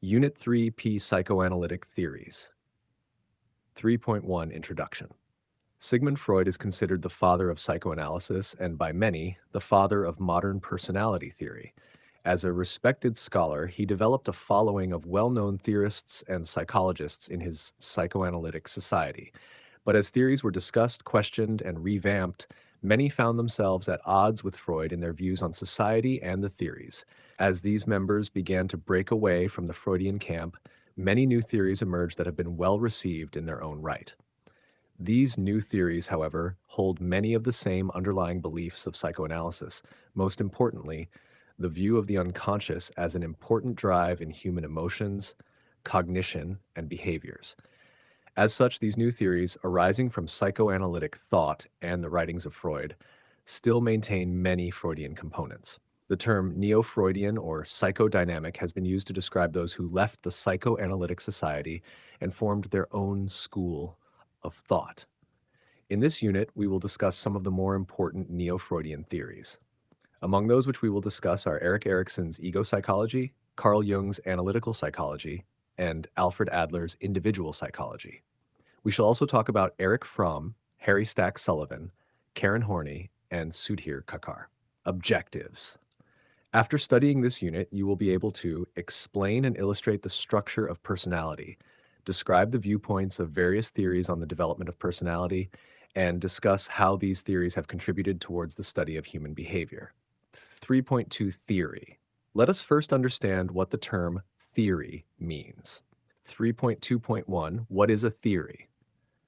Unit 3P Psychoanalytic Theories. 3.1 Introduction. Sigmund Freud is considered the father of psychoanalysis and by many, the father of modern personality theory. As a respected scholar, he developed a following of well-known theorists and psychologists in his Psychoanalytic Society. But as theories were discussed, questioned, and revamped, many found themselves at odds with Freud in their views on society and the theories. As these members began to break away from the Freudian camp, many new theories emerged that have been well received in their own right. These new theories, however, hold many of the same underlying beliefs of psychoanalysis. Most importantly, the view of the unconscious as an important drive in human emotions, cognition, and behaviors. As such, these new theories, arising from psychoanalytic thought and the writings of Freud, still maintain many Freudian components. The term neo-Freudian or psychodynamic has been used to describe those who left the Psychoanalytic Society and formed their own school of thought. In this unit, we will discuss some of the more important neo-Freudian theories. Among those which we will discuss are Erik Erikson's ego psychology, Carl Jung's analytical psychology, and Alfred Adler's individual psychology. We shall also talk about Erich Fromm, Harry Stack Sullivan, Karen Horney, and Sudhir Kakar. Objectives. After studying this unit, you will be able to explain and illustrate the structure of personality, describe the viewpoints of various theories on the development of personality, and discuss how these theories have contributed towards the study of human behavior. 3.2 Theory. Let us first understand what the term theory means. 3.2.1 What is a theory?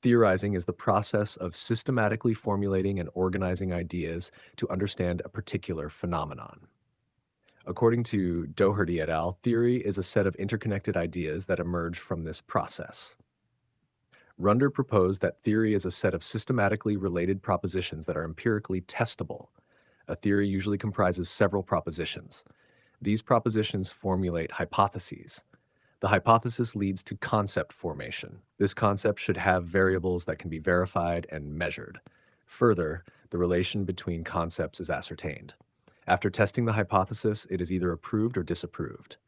Theorizing is the process of systematically formulating and organizing ideas to understand a particular phenomenon. According to Doherty et al., theory is a set of interconnected ideas that emerge from this process. Runder proposed that theory is a set of systematically related propositions that are empirically testable. A theory usually comprises several propositions. These propositions formulate hypotheses. The hypothesis leads to concept formation. This concept should have variables that can be verified and measured. Further, the relation between concepts is ascertained. After testing the hypothesis, it is either approved or disapproved.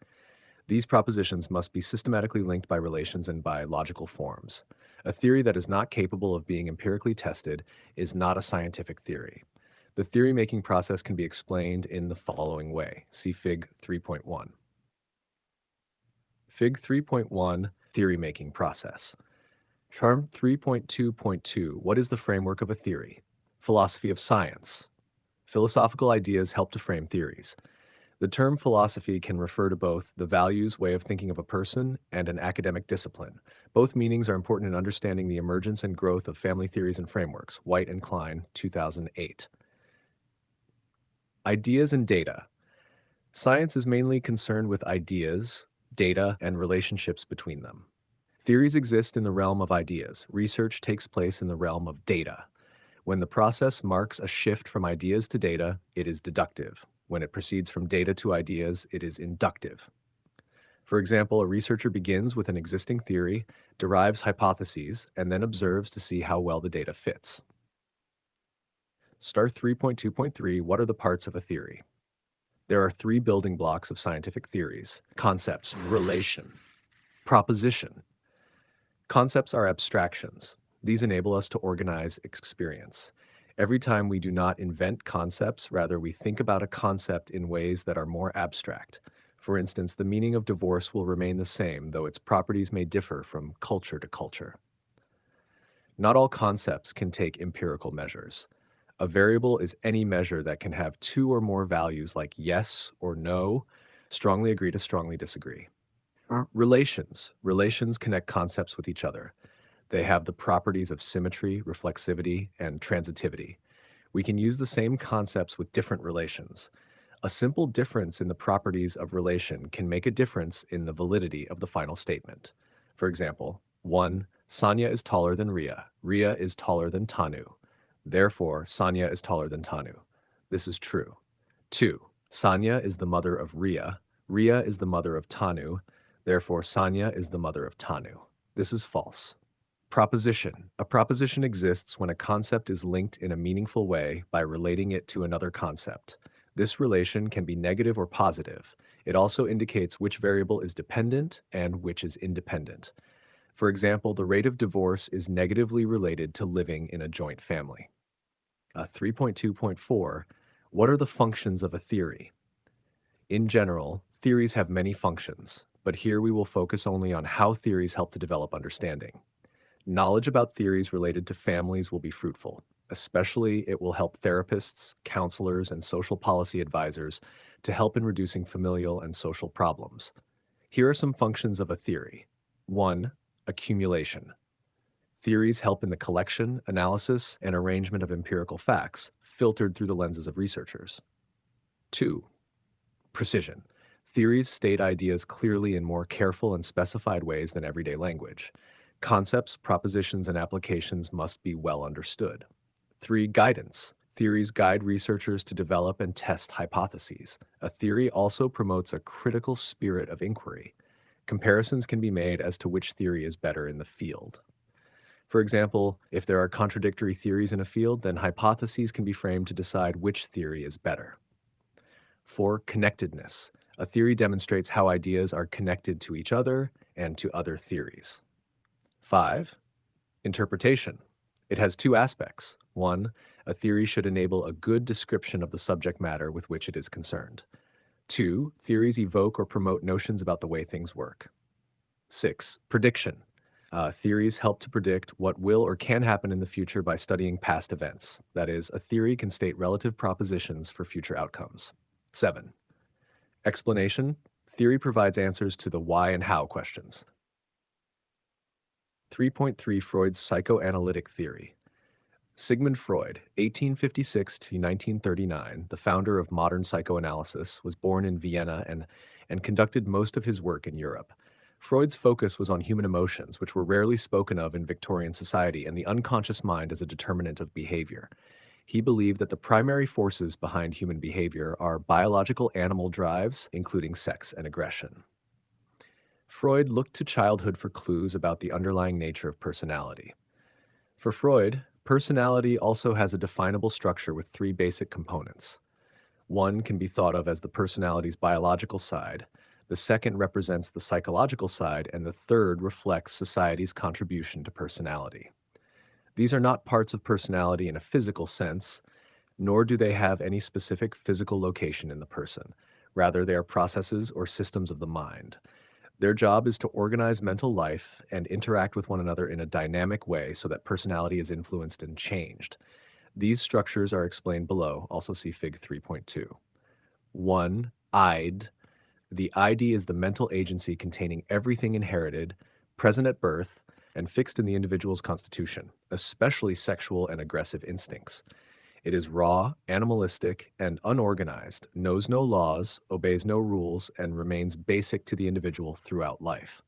These propositions must be systematically linked by relations and by logical forms. A theory that is not capable of being empirically tested is not a scientific theory. The theory-making process can be explained in the following way. See Fig 3.1. Fig 3.1, Theory-making process. Charm 3.2.2, What is the framework of a theory? Philosophy of science. Philosophical ideas help to frame theories. The term philosophy can refer to both the values way of thinking of a person and an academic discipline. Both meanings are important in understanding the emergence and growth of family theories and frameworks. White and Klein, 2008. Ideas and data. Science is mainly concerned with ideas, data, and relationships between them. Theories exist in the realm of ideas. Research takes place in the realm of data. When the process marks a shift from ideas to data, it is deductive. When it proceeds from data to ideas, it is inductive. For example, a researcher begins with an existing theory, derives hypotheses, and then observes to see how well the data fits. Star 3.2.3, What are the parts of a theory? There are three building blocks of scientific theories: concepts, relation, proposition. Concepts are abstractions. These enable us to organize experience. Every time we do not invent concepts, rather we think about a concept in ways that are more abstract. For instance, the meaning of divorce will remain the same, though its properties may differ from culture to culture. Not all concepts can take empirical measures. A variable is any measure that can have two or more values like yes or no, strongly agree to strongly disagree. Relations. Relations connect concepts with each other. They have the properties of symmetry, reflexivity, and transitivity. We can use the same concepts with different relations. A simple difference in the properties of relation can make a difference in the validity of the final statement. For example, 1. Sanya is taller than Ria. Ria is taller than Tanu. Therefore, Sanya is taller than Tanu. This is true. 2. Sanya is the mother of Ria. Ria is the mother of Tanu. Therefore, Sanya is the mother of Tanu. This is false. Proposition. A proposition exists when a concept is linked in a meaningful way by relating it to another concept. This relation can be negative or positive. It also indicates which variable is dependent and which is independent. For example, the rate of divorce is negatively related to living in a joint family. 3.2.4, what are the functions of a theory? In general, theories have many functions, but here we will focus only on how theories help to develop understanding. Knowledge about theories related to families will be fruitful. Especially, it will help therapists, counselors, and social policy advisors to help in reducing familial and social problems. Here are some functions of a theory. 1. Accumulation. Theories help in the collection, analysis, and arrangement of empirical facts, filtered through the lenses of researchers. 2. Precision. Theories state ideas clearly in more careful and specified ways than everyday language. Concepts, propositions, and applications must be well understood. 3. Guidance. Theories guide researchers to develop and test hypotheses. A theory also promotes a critical spirit of inquiry. Comparisons can be made as to which theory is better in the field. For example, if there are contradictory theories in a field, then hypotheses can be framed to decide which theory is better. 4. Connectedness. A theory demonstrates how ideas are connected to each other and to other theories. 5. Interpretation. It has two aspects. 1. A theory should enable a good description of the subject matter with which it is concerned. 2. Theories evoke or promote notions about the way things work. 6. Prediction. Theories help to predict what will or can happen in the future by studying past events. That is, a theory can state relative propositions for future outcomes. 7. Explanation. Theory provides answers to the why and how questions. 3.3 Freud's Psychoanalytic Theory. Sigmund Freud, 1856 to 1939, the founder of modern psychoanalysis, was born in Vienna and conducted most of his work in Europe. Freud's focus was on human emotions, which were rarely spoken of in Victorian society, and the unconscious mind as a determinant of behavior. He believed that the primary forces behind human behavior are biological animal drives, including sex and aggression. Freud looked to childhood for clues about the underlying nature of personality. For Freud, personality also has a definable structure with three basic components. One can be thought of as the personality's biological side, the second represents the psychological side, and the third reflects society's contribution to personality. These are not parts of personality in a physical sense, nor do they have any specific physical location in the person. Rather, they are processes or systems of the mind. Their job is to organize mental life and interact with one another in a dynamic way so that personality is influenced and changed. These structures are explained below, also see Fig 3.2. 1. Id. The ID is the mental agency containing everything inherited, present at birth, and fixed in the individual's constitution, especially sexual and aggressive instincts. It is raw, animalistic, and unorganized, knows no laws, obeys no rules, and remains basic to the individual throughout life.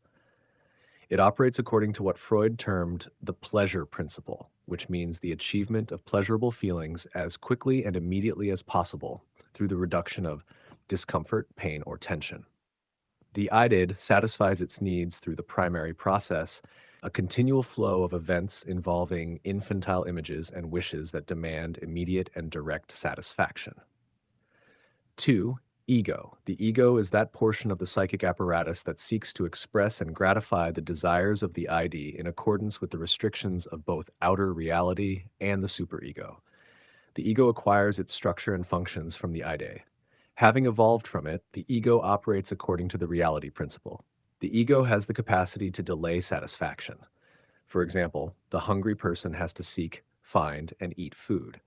It operates according to what Freud termed the pleasure principle, which means the achievement of pleasurable feelings as quickly and immediately as possible through the reduction of discomfort, pain, or tension. The IDID satisfies its needs through the primary process, a continual flow of events involving infantile images and wishes that demand immediate and direct satisfaction. 2. Ego. The ego is that portion of the psychic apparatus that seeks to express and gratify the desires of the ID in accordance with the restrictions of both outer reality and the superego. The ego acquires its structure and functions from the ide. Having evolved from it, the ego operates according to the reality principle. The ego has the capacity to delay satisfaction. For example, the hungry person has to seek, find, and eat food.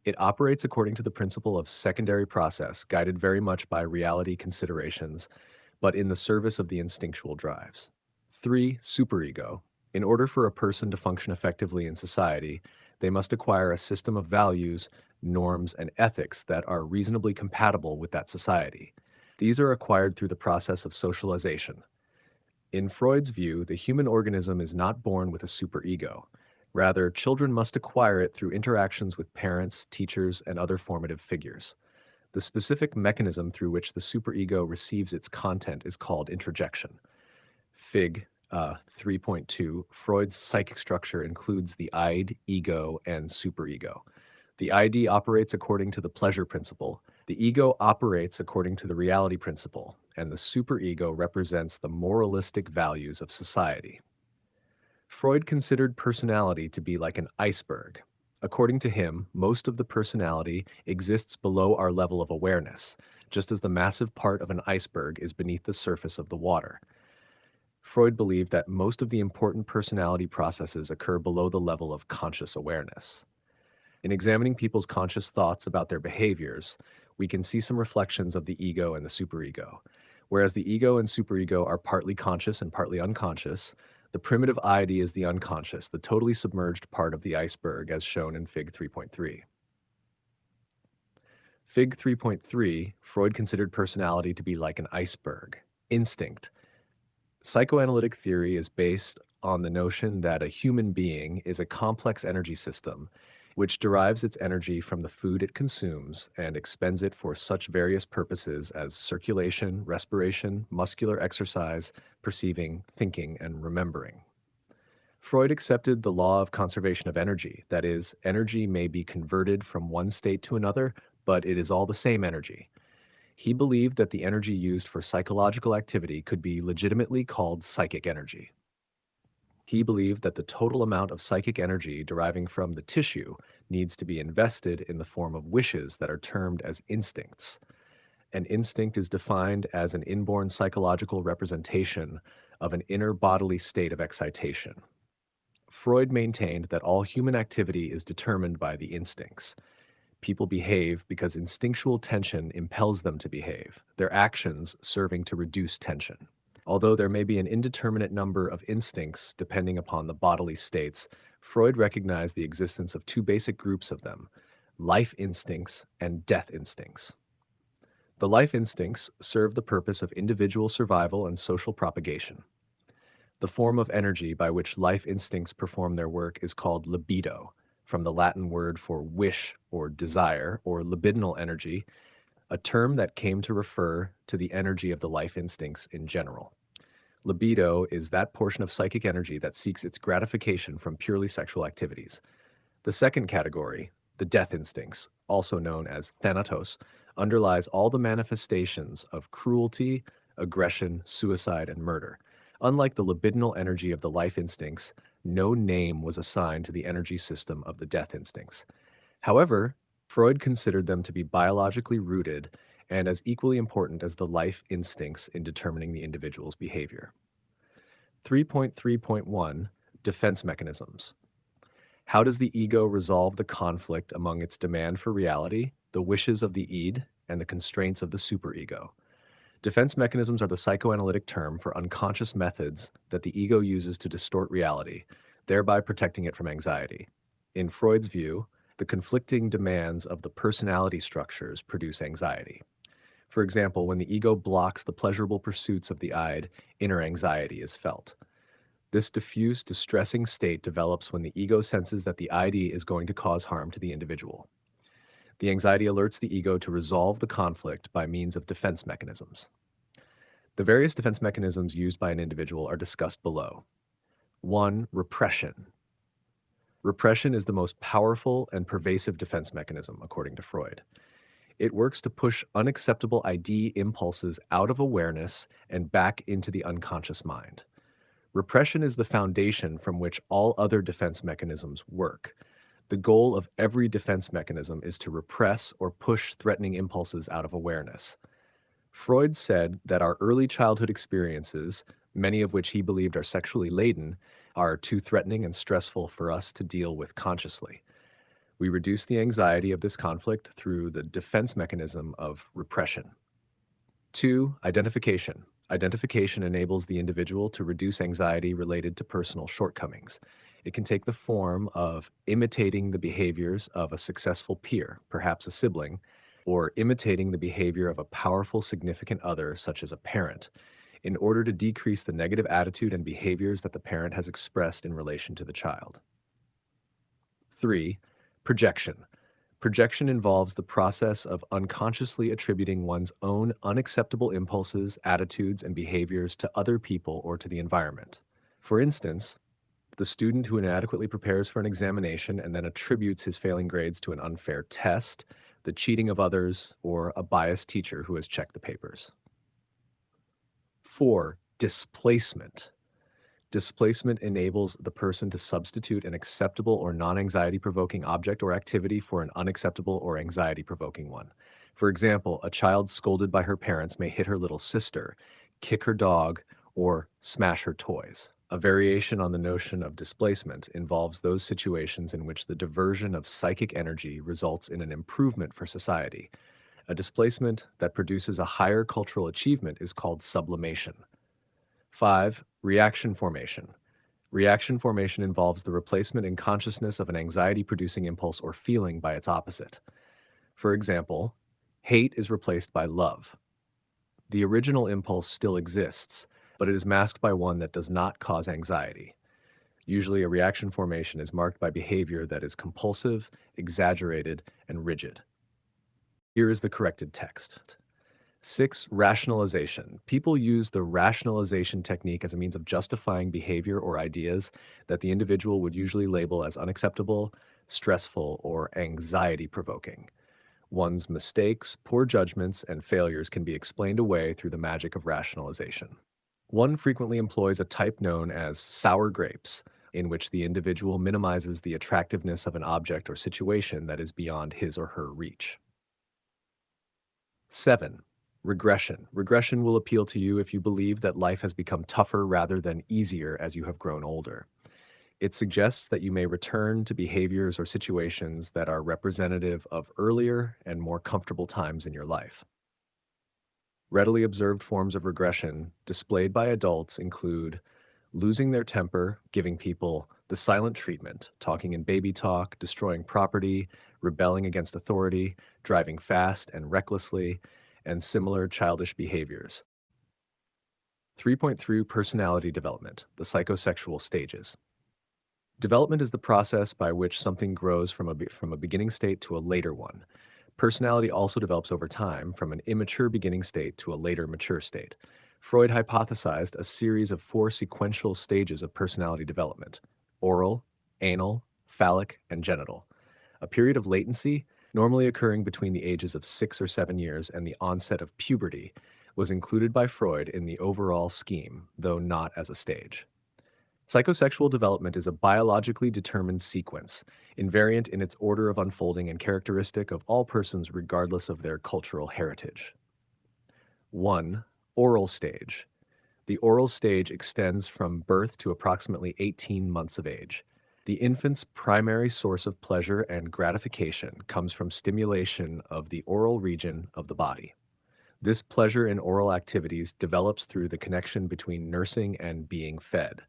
It operates according to the principle of secondary process, guided very much by reality considerations, but in the service of the instinctual drives. 3. Superego. In order for a person to function effectively in society, they must acquire a system of values, norms, and ethics that are reasonably compatible with that society. These are acquired through the process of socialization. In Freud's view, the human organism is not born with a superego. Rather, children must acquire it through interactions with parents, teachers, and other formative figures. The specific mechanism through which the superego receives its content is called introjection. Fig 3.2, Freud's psychic structure includes the id, ego, and superego. The ID operates according to the pleasure principle. The ego operates according to the reality principle, and the superego represents the moralistic values of society. Freud considered personality to be like an iceberg. According to him, most of the personality exists below our level of awareness, just as the massive part of an iceberg is beneath the surface of the water. Freud believed that most of the important personality processes occur below the level of conscious awareness. In examining people's conscious thoughts about their behaviors, we can see some reflections of the ego and the superego. Whereas the ego and superego are partly conscious and partly unconscious, the primitive ID is the unconscious, the totally submerged part of the iceberg, as shown in Fig 3.3. Fig 3.3, Freud considered personality to be like an iceberg, instinct. Psychoanalytic theory is based on the notion that a human being is a complex energy system which derives its energy from the food it consumes and expends it for such various purposes as circulation, respiration, muscular exercise, perceiving, thinking, and remembering. Freud accepted the law of conservation of energy, that is, energy may be converted from one state to another, but it is all the same energy. He believed that the energy used for psychological activity could be legitimately called psychic energy. He believed that the total amount of psychic energy deriving from the tissue needs to be invested in the form of wishes that are termed as instincts. An instinct is defined as an inborn psychological representation of an inner bodily state of excitation. Freud maintained that all human activity is determined by the instincts. People behave because instinctual tension impels them to behave, their actions serving to reduce tension. Although there may be an indeterminate number of instincts depending upon the bodily states, Freud recognized the existence of two basic groups of them, life instincts and death instincts. The life instincts serve the purpose of individual survival and social propagation. The form of energy by which life instincts perform their work is called libido, from the Latin word for wish or desire, or libidinal energy, a term that came to refer to the energy of the life instincts in general. Libido is that portion of psychic energy that seeks its gratification from purely sexual activities. The second category, the death instincts, also known as thanatos, underlies all the manifestations of cruelty, aggression, suicide, and murder. Unlike the libidinal energy of the life instincts, no name was assigned to the energy system of the death instincts. However, Freud considered them to be biologically rooted and as equally important as the life instincts in determining the individual's behavior. 3.3.1 Defense Mechanisms. How does the ego resolve the conflict among its demand for reality, the wishes of the id, and the constraints of the superego? Defense mechanisms are the psychoanalytic term for unconscious methods that the ego uses to distort reality, thereby protecting it from anxiety. In Freud's view, the conflicting demands of the personality structures produce anxiety. For example, when the ego blocks the pleasurable pursuits of the id, inner anxiety is felt. This diffuse, distressing state develops when the ego senses that the ID is going to cause harm to the individual. The anxiety alerts the ego to resolve the conflict by means of defense mechanisms. The various defense mechanisms used by an individual are discussed below. 1. Repression. Repression is the most powerful and pervasive defense mechanism, according to Freud. It works to push unacceptable ID impulses out of awareness and back into the unconscious mind. Repression is the foundation from which all other defense mechanisms work. The goal of every defense mechanism is to repress or push threatening impulses out of awareness. Freud said that our early childhood experiences, many of which he believed are sexually laden, are too threatening and stressful for us to deal with consciously. We reduce the anxiety of this conflict through the defense mechanism of repression. 2. Identification. Identification enables the individual to reduce anxiety related to personal shortcomings. It can take the form of imitating the behaviors of a successful peer, perhaps a sibling, or imitating the behavior of a powerful significant other, such as a parent, in order to decrease the negative attitude and behaviors that the parent has expressed in relation to the child. 3. Projection. Projection involves the process of unconsciously attributing one's own unacceptable impulses, attitudes, and behaviors to other people or to the environment. For instance, the student who inadequately prepares for an examination and then attributes his failing grades to an unfair test, the cheating of others, or a biased teacher who has checked the papers. 4. Displacement. Displacement enables the person to substitute an acceptable or non-anxiety provoking object or activity for an unacceptable or anxiety provoking one. For example, a child scolded by her parents may hit her little sister, kick her dog, or smash her toys. A variation on the notion of displacement involves those situations in which the diversion of psychic energy results in an improvement for society. A displacement that produces a higher cultural achievement is called sublimation. 5. Reaction formation. Reaction formation involves the replacement in consciousness of an anxiety-producing impulse or feeling by its opposite. For example, hate is replaced by love. The original impulse still exists, but it is masked by one that does not cause anxiety. Usually, a reaction formation is marked by behavior that is compulsive, exaggerated, and rigid. Here is the corrected text. 6. Rationalization. People use the rationalization technique as a means of justifying behavior or ideas that the individual would usually label as unacceptable, stressful, or anxiety-provoking. One's mistakes, poor judgments, and failures can be explained away through the magic of rationalization. One frequently employs a type known as sour grapes, in which the individual minimizes the attractiveness of an object or situation that is beyond his or her reach. 7. Regression. Regression will appeal to you if you believe that life has become tougher rather than easier as you have grown older. It suggests that you may return to behaviors or situations that are representative of earlier and more comfortable times in your life. Readily observed forms of regression displayed by adults include losing their temper, giving people the silent treatment, talking in baby talk, destroying property, rebelling against authority, driving fast and recklessly, and similar childish behaviors. 3.3 Personality development, the psychosexual stages. Development is the process by which something grows from a beginning state to a later one. Personality also develops over time from an immature beginning state to a later mature state. Freud hypothesized a series of 4 sequential stages of personality development: oral, anal, phallic, and genital. A period of latency, normally occurring between the ages of 6 or 7 years and the onset of puberty, was included by Freud in the overall scheme, though not as a stage. Psychosexual development is a biologically determined sequence, invariant in its order of unfolding and characteristic of all persons regardless of their cultural heritage. 1. Oral stage. The oral stage extends from birth to approximately 18 months of age. The infant's primary source of pleasure and gratification comes from stimulation of the oral region of the body. This pleasure in oral activities develops through the connection between nursing and being fed.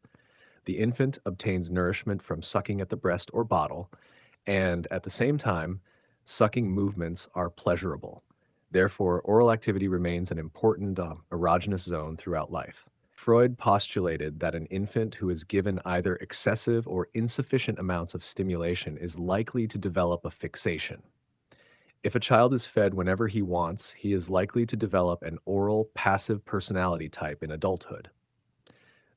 The infant obtains nourishment from sucking at the breast or bottle, and at the same time, sucking movements are pleasurable. Therefore, oral activity remains an important erogenous zone throughout life. Freud postulated that an infant who is given either excessive or insufficient amounts of stimulation is likely to develop a fixation. If a child is fed whenever he wants, he is likely to develop an oral passive personality type in adulthood.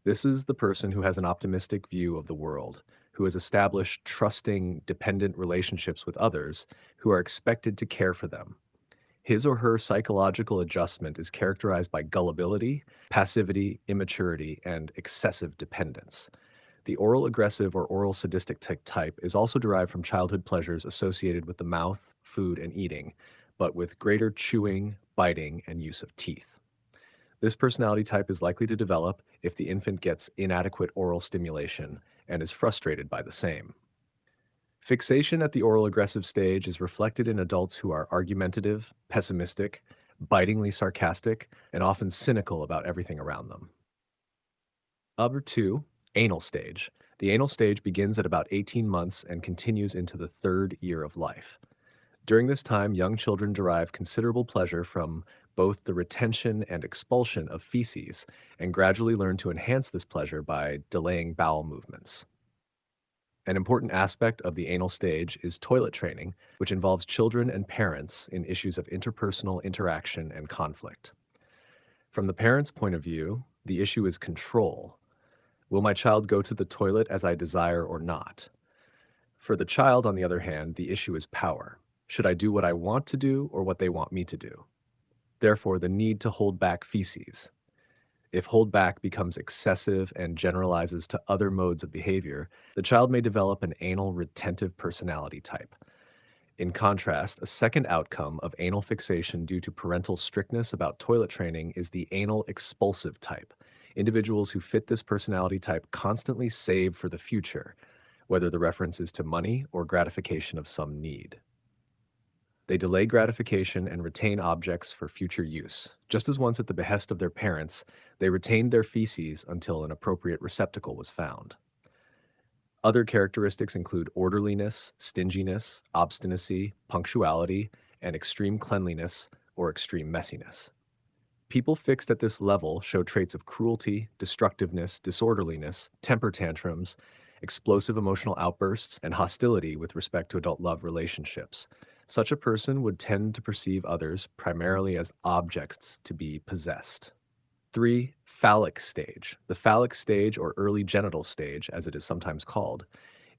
This is the person who has an optimistic view of the world, who has established trusting, dependent relationships with others who are expected to care for them. His or her psychological adjustment is characterized by gullibility, passivity, immaturity, and excessive dependence. The oral aggressive or oral sadistic type is also derived from childhood pleasures associated with the mouth, food, and eating, but with greater chewing, biting, and use of teeth. This personality type is likely to develop if the infant gets inadequate oral stimulation and is frustrated by the same. Fixation at the oral aggressive stage is reflected in adults who are argumentative, pessimistic, bitingly sarcastic, and often cynical about everything around them. Number 2, anal stage. The anal stage begins at about 18 months and continues into the 3rd year of life. During this time, young children derive considerable pleasure from both the retention and expulsion of feces and gradually learn to enhance this pleasure by delaying bowel movements. An important aspect of the anal stage is toilet training, which involves children and parents in issues of interpersonal interaction and conflict. From the parent's point of view, the issue is control. Will my child go to the toilet as I desire or not? For the child, on the other hand, the issue is power. Should I do what I want to do or what they want me to do? Therefore, the need to hold back feces. If holdback becomes excessive and generalizes to other modes of behavior, the child may develop an anal retentive personality type. In contrast, a second outcome of anal fixation due to parental strictness about toilet training is the anal expulsive type. Individuals who fit this personality type constantly save for the future, whether the reference is to money or gratification of some need. They delay gratification and retain objects for future use, just as once at the behest of their parents, they retained their feces until an appropriate receptacle was found. Other characteristics include orderliness, stinginess, obstinacy, punctuality, and extreme cleanliness or extreme messiness. People fixed at this level show traits of cruelty, destructiveness, disorderliness, temper tantrums, explosive emotional outbursts, and hostility with respect to adult love relationships. Such a person would tend to perceive others primarily as objects to be possessed. 3. Phallic stage. The phallic stage, or early genital stage, as it is sometimes called,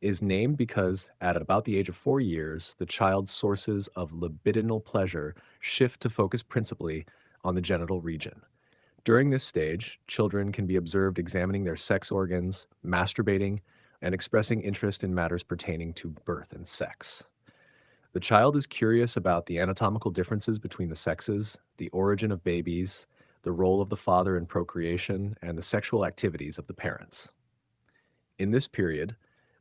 is named because at about the age of 4 years, the child's sources of libidinal pleasure shift to focus principally on the genital region. During this stage, children can be observed examining their sex organs, masturbating, and expressing interest in matters pertaining to birth and sex. The child is curious about the anatomical differences between the sexes, the origin of babies, the role of the father in procreation, and the sexual activities of the parents. In this period,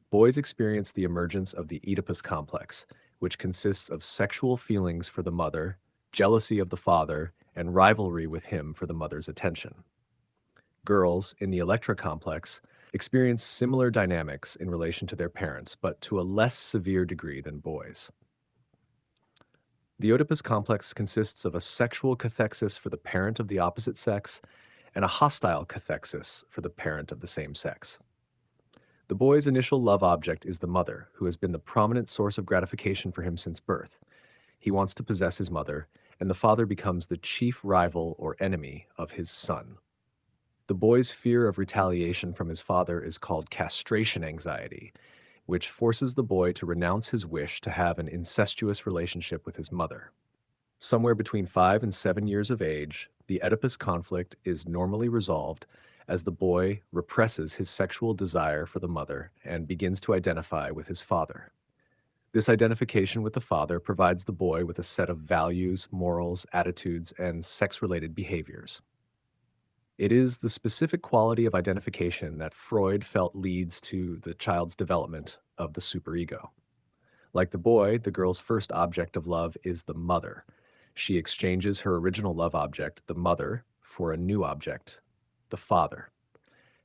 boys experience the emergence of the Oedipus complex, which consists of sexual feelings for the mother, jealousy of the father, and rivalry with him for the mother's attention. Girls in the Electra complex experience similar dynamics in relation to their parents, but to a less severe degree than boys. The Oedipus complex consists of a sexual cathexis for the parent of the opposite sex and a hostile cathexis for the parent of the same sex. The boy's initial love object is the mother, who has been the prominent source of gratification for him since birth. He wants to possess his mother, and the father becomes the chief rival or enemy of his son. The boy's fear of retaliation from his father is called castration anxiety, which forces the boy to renounce his wish to have an incestuous relationship with his mother. Somewhere between 5 and 7 years of age, the Oedipus conflict is normally resolved as the boy represses his sexual desire for the mother and begins to identify with his father. This identification with the father provides the boy with a set of values, morals, attitudes, and sex-related behaviors. It is the specific quality of identification that Freud felt leads to the child's development of the superego. Like the boy, the girl's first object of love is the mother. She exchanges her original love object, the mother, for a new object, the father.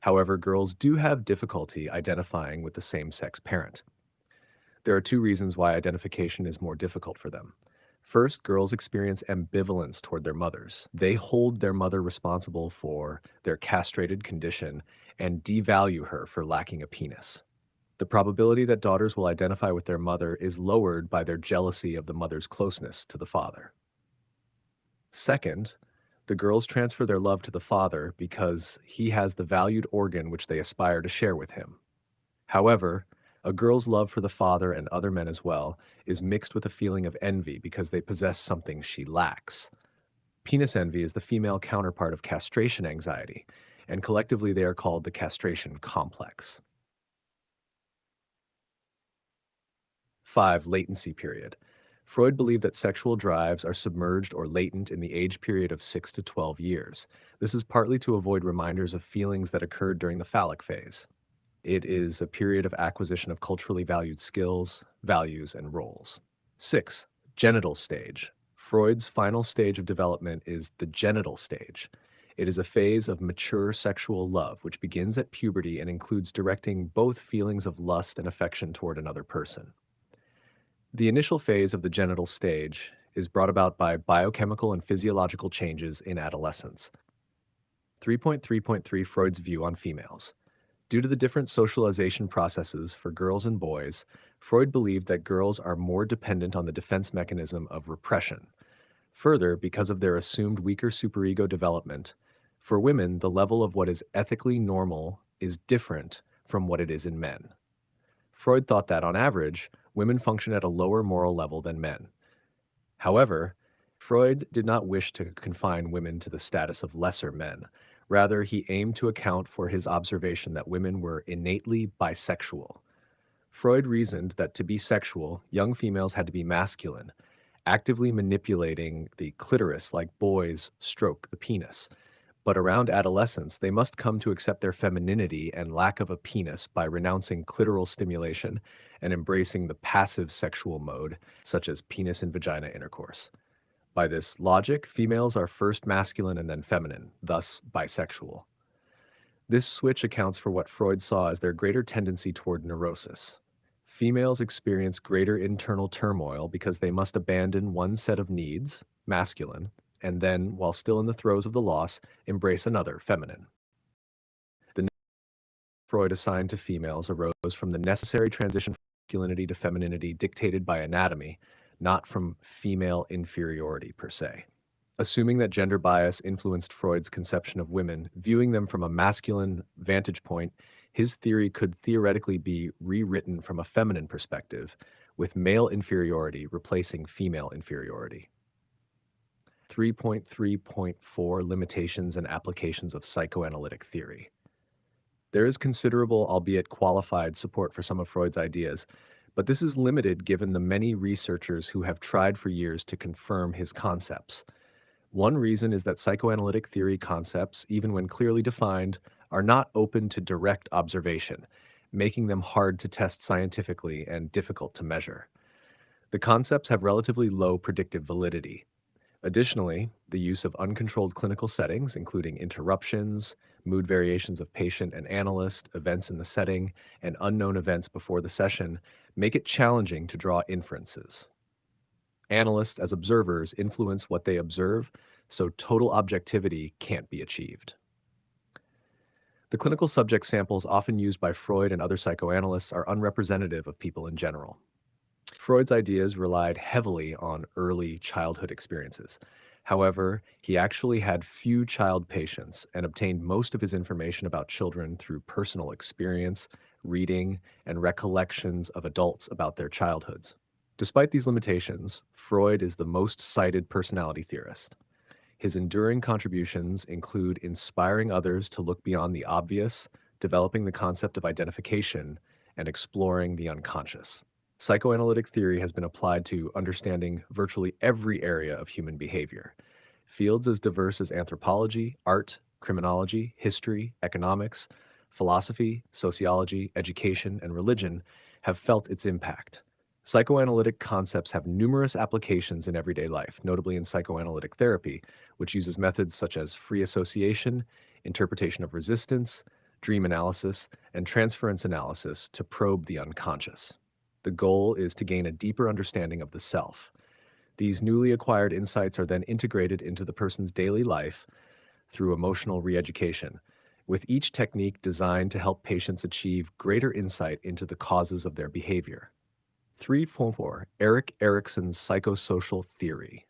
However, girls do have difficulty identifying with the same-sex parent. There are 2 reasons why identification is more difficult for them. First, girls experience ambivalence toward their mothers. They hold their mother responsible for their castrated condition and devalue her for lacking a penis. The probability that daughters will identify with their mother is lowered by their jealousy of the mother's closeness to the father. Second, the girls transfer their love to the father because he has the valued organ which they aspire to share with him. However, a girl's love for the father and other men as well is mixed with a feeling of envy because they possess something she lacks. Penis envy is the female counterpart of castration anxiety, and collectively they are called the castration complex. 5. Latency period. Freud believed that sexual drives are submerged or latent in the age period of 6 to 12 years. This is partly to avoid reminders of feelings that occurred during the phallic phase. It is a period of acquisition of culturally valued skills, values, and roles. 6. Genital stage. Freud's final stage of development is the genital stage. It is a phase of mature sexual love which begins at puberty and includes directing both feelings of lust and affection toward another person. The initial phase of the genital stage is brought about by biochemical and physiological changes in adolescence. 3.3.3 Freud's view on females. Due to the different socialization processes for girls and boys, Freud believed that girls are more dependent on the defense mechanism of repression. Further, because of their assumed weaker superego development, for women, the level of what is ethically normal is different from what it is in men. Freud thought that, on average, women function at a lower moral level than men. However, Freud did not wish to confine women to the status of lesser men. Rather, he aimed to account for his observation that women were innately bisexual. Freud reasoned that to be sexual, young females had to be masculine, actively manipulating the clitoris like boys stroke the penis. But around adolescence, they must come to accept their femininity and lack of a penis by renouncing clitoral stimulation and embracing the passive sexual mode, such as penis and vagina intercourse. By this logic, females are first masculine and then feminine, thus bisexual. This switch accounts for what Freud saw as their greater tendency toward neurosis. Females experience greater internal turmoil because they must abandon one set of needs, masculine, and then, while still in the throes of the loss, embrace another, feminine. The name Freud assigned to females arose from the necessary transition from masculinity to femininity dictated by anatomy, not from female inferiority per se. Assuming that gender bias influenced Freud's conception of women, viewing them from a masculine vantage point, his theory could theoretically be rewritten from a feminine perspective, with male inferiority replacing female inferiority. 3.3.4 Limitations and Applications of Psychoanalytic Theory. There is considerable, albeit qualified, support for some of Freud's ideas, but this is limited given the many researchers who have tried for years to confirm his concepts. One reason is that psychoanalytic theory concepts, even when clearly defined, are not open to direct observation, making them hard to test scientifically and difficult to measure. The concepts have relatively low predictive validity. Additionally, the use of uncontrolled clinical settings, including interruptions, mood variations of patient and analyst, events in the setting, and unknown events before the session, make it challenging to draw inferences. Analysts, as observers, influence what they observe, so total objectivity can't be achieved. The clinical subject samples often used by Freud and other psychoanalysts are unrepresentative of people in general. Freud's ideas relied heavily on early childhood experiences. However, he actually had few child patients and obtained most of his information about children through personal experience, reading, and recollections of adults about their childhoods. Despite these limitations, Freud is the most cited personality theorist. His enduring contributions include inspiring others to look beyond the obvious, developing the concept of identification, and exploring the unconscious. Psychoanalytic theory has been applied to understanding virtually every area of human behavior. Fields as diverse as anthropology, art, criminology, history, economics, philosophy, sociology, education, and religion have felt its impact. Psychoanalytic concepts have numerous applications in everyday life, notably in psychoanalytic therapy, which uses methods such as free association, interpretation of resistance, dream analysis, and transference analysis to probe the unconscious. The goal is to gain a deeper understanding of the self. These newly acquired insights are then integrated into the person's daily life through emotional re-education, with each technique designed to help patients achieve greater insight into the causes of their behavior. 3.4 Erik Erikson's Psychosocial Theory.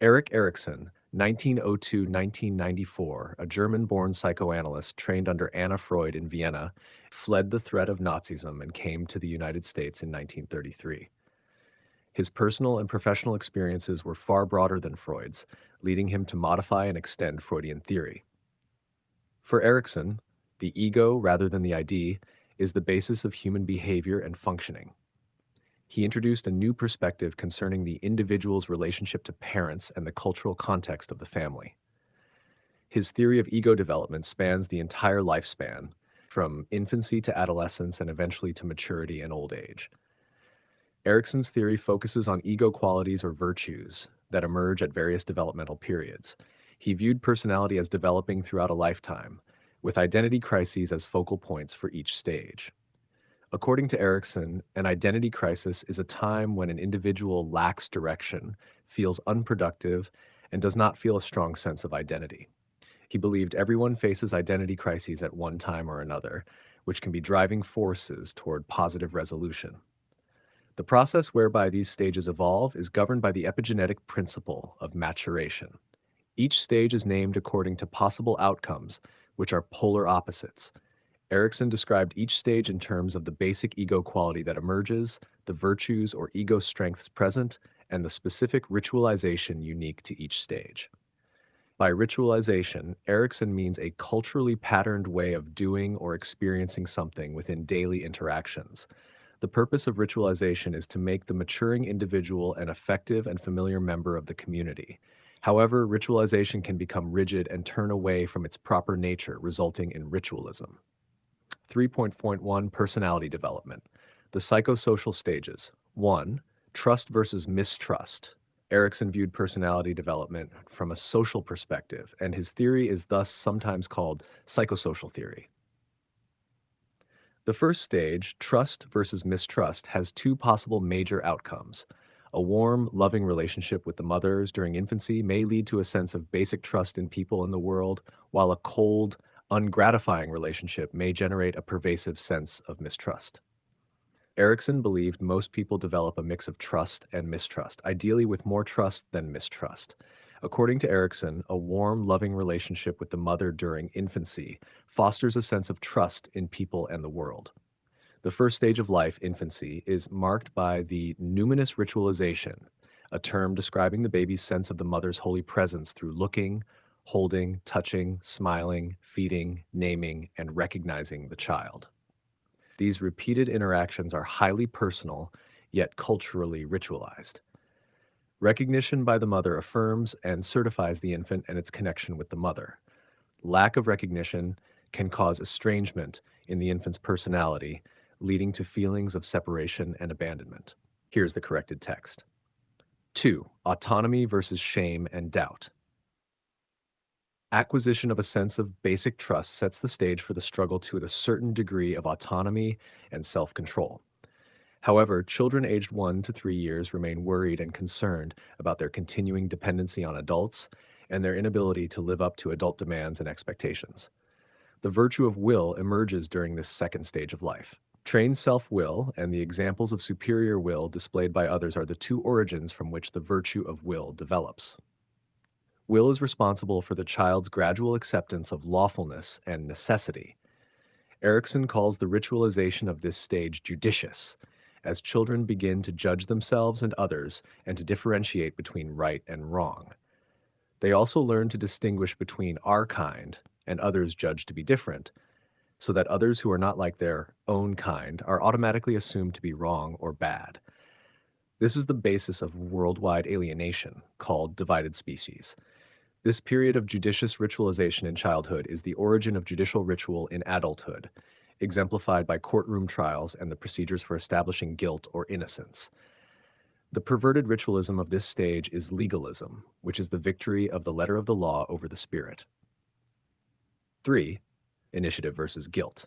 Erik Erikson, 1902-1994, a German-born psychoanalyst trained under Anna Freud in Vienna, fled the threat of Nazism and came to the United States in 1933. His personal and professional experiences were far broader than Freud's, leading him to modify and extend Freudian theory. For Erikson, the ego, rather than the ID, is the basis of human behavior and functioning. He introduced a new perspective concerning the individual's relationship to parents and the cultural context of the family. His theory of ego development spans the entire lifespan, from infancy to adolescence and eventually to maturity and old age. Erikson's theory focuses on ego qualities or virtues that emerge at various developmental periods. He viewed personality as developing throughout a lifetime, with identity crises as focal points for each stage. According to Erikson, an identity crisis is a time when an individual lacks direction, feels unproductive, and does not feel a strong sense of identity. He believed everyone faces identity crises at one time or another, which can be driving forces toward positive resolution. The process whereby these stages evolve is governed by the epigenetic principle of maturation. Each stage is named according to possible outcomes, which are polar opposites. Erikson described each stage in terms of the basic ego quality that emerges, the virtues or ego strengths present, and the specific ritualization unique to each stage. By ritualization, Erickson means a culturally patterned way of doing or experiencing something within daily interactions. The purpose of ritualization is to make the maturing individual an effective and familiar member of the community. However, ritualization can become rigid and turn away from its proper nature, resulting in ritualism. 3.1 Personality Development. The psychosocial stages. 1. Trust versus mistrust. Erickson viewed personality development from a social perspective, and his theory is thus sometimes called psychosocial theory. The first stage, trust versus mistrust, has two possible major outcomes. A warm, loving relationship with the mothers during infancy may lead to a sense of basic trust in people in the world, while a cold, ungratifying relationship may generate a pervasive sense of mistrust. Erickson believed most people develop a mix of trust and mistrust, ideally with more trust than mistrust. According to Erickson, a warm, loving relationship with the mother during infancy fosters a sense of trust in people and the world. The first stage of life, infancy, is marked by the numinous ritualization, a term describing the baby's sense of the mother's holy presence through looking, holding, touching, smiling, feeding, naming, and recognizing the child. These repeated interactions are highly personal, yet culturally ritualized. Recognition by the mother affirms and certifies the infant and its connection with the mother. Lack of recognition can cause estrangement in the infant's personality, leading to feelings of separation and abandonment. Here's the corrected text. 2. Autonomy versus shame and doubt. Acquisition of a sense of basic trust sets the stage for the struggle to a certain degree of autonomy and self-control. However, children aged 1 to 3 years remain worried and concerned about their continuing dependency on adults and their inability to live up to adult demands and expectations. The virtue of will emerges during this second stage of life. Trained self-will and the examples of superior will displayed by others are the two origins from which the virtue of will develops. Will is responsible for the child's gradual acceptance of lawfulness and necessity. Erickson calls the ritualization of this stage judicious, as children begin to judge themselves and others and to differentiate between right and wrong. They also learn to distinguish between our kind and others judged to be different, so that others who are not like their own kind are automatically assumed to be wrong or bad. This is the basis of worldwide alienation, called divided species. This period of judicious ritualization in childhood is the origin of judicial ritual in adulthood, exemplified by courtroom trials and the procedures for establishing guilt or innocence. The perverted ritualism of this stage is legalism, which is the victory of the letter of the law over the spirit. 3. Initiative versus guilt.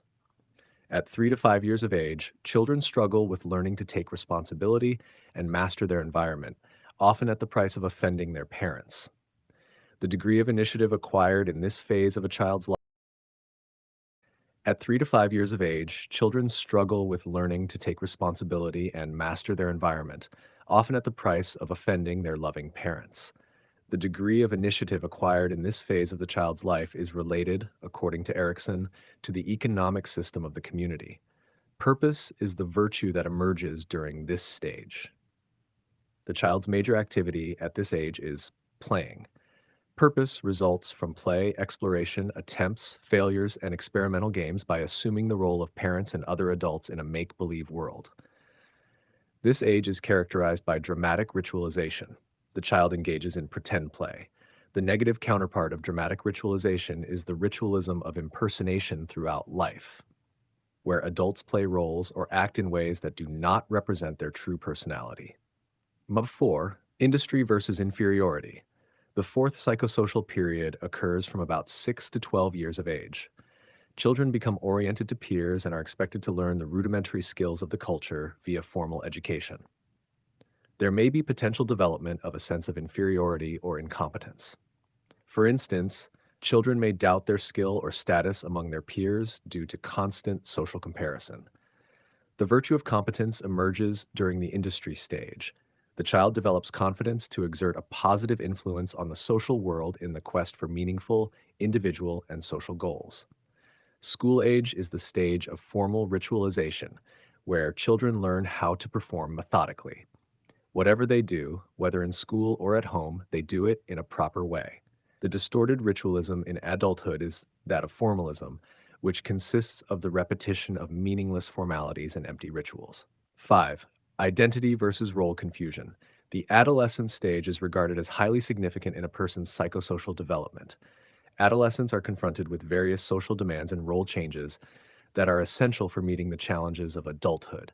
At 3 to 5 years of age, children struggle with learning to take responsibility and master their environment, often at the price of offending their parents. The degree of initiative acquired in this phase of a child's life. At 3 to 5 years of age, children struggle with learning to take responsibility and master their environment, often at the price of offending their loving parents. The degree of initiative acquired in this phase of the child's life is related, according to Erickson, to the economic system of the community. Purpose is the virtue that emerges during this stage. The child's major activity at this age is playing. Purpose results from play, exploration, attempts, failures, and experimental games by assuming the role of parents and other adults in a make-believe world. This age is characterized by dramatic ritualization. The child engages in pretend play. The negative counterpart of dramatic ritualization is the ritualism of impersonation throughout life, where adults play roles or act in ways that do not represent their true personality. 4. Industry versus inferiority. The fourth psychosocial period occurs from about 6 to 12 years of age. Children become oriented to peers and are expected to learn the rudimentary skills of the culture via formal education. There may be potential development of a sense of inferiority or incompetence. For instance, children may doubt their skill or status among their peers due to constant social comparison. The virtue of competence emerges during the industry stage. The child develops confidence to exert a positive influence on the social world in the quest for meaningful, individual, and social goals. School age is the stage of formal ritualization, where children learn how to perform methodically. Whatever they do, whether in school or at home, they do it in a proper way. The distorted ritualism in adulthood is that of formalism, which consists of the repetition of meaningless formalities and empty rituals. 5. Identity versus role confusion. The adolescent stage is regarded as highly significant in a person's psychosocial development. Adolescents are confronted with various social demands and role changes that are essential for meeting the challenges of adulthood.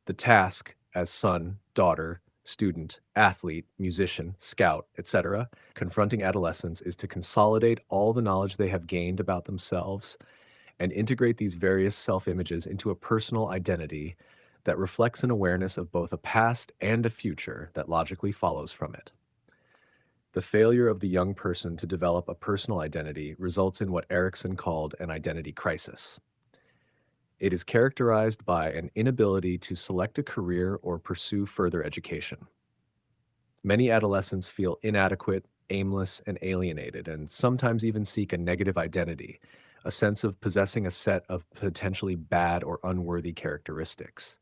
The task as son, daughter, student, athlete, musician, scout, etc., confronting adolescents is to consolidate all the knowledge they have gained about themselves and integrate these various self images into a personal identity that reflects an awareness of both a past and a future that logically follows from it. The failure of the young person to develop a personal identity results in what Erickson called an identity crisis. It is characterized by an inability to select a career or pursue further education. Many adolescents feel inadequate, aimless, and alienated, and sometimes even seek a negative identity, a sense of possessing a set of potentially bad or unworthy characteristics.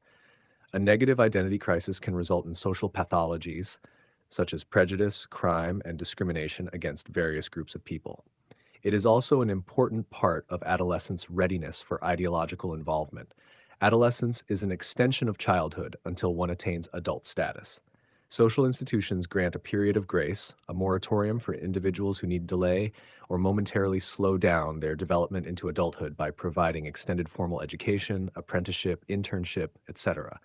A negative identity crisis can result in social pathologies, such as prejudice, crime, and discrimination against various groups of people. It is also an important part of adolescents' readiness for ideological involvement. Adolescence is an extension of childhood until one attains adult status. Social institutions grant a period of grace, a moratorium for individuals who need delay or momentarily slow down their development into adulthood by providing extended formal education, apprenticeship, internship, etc.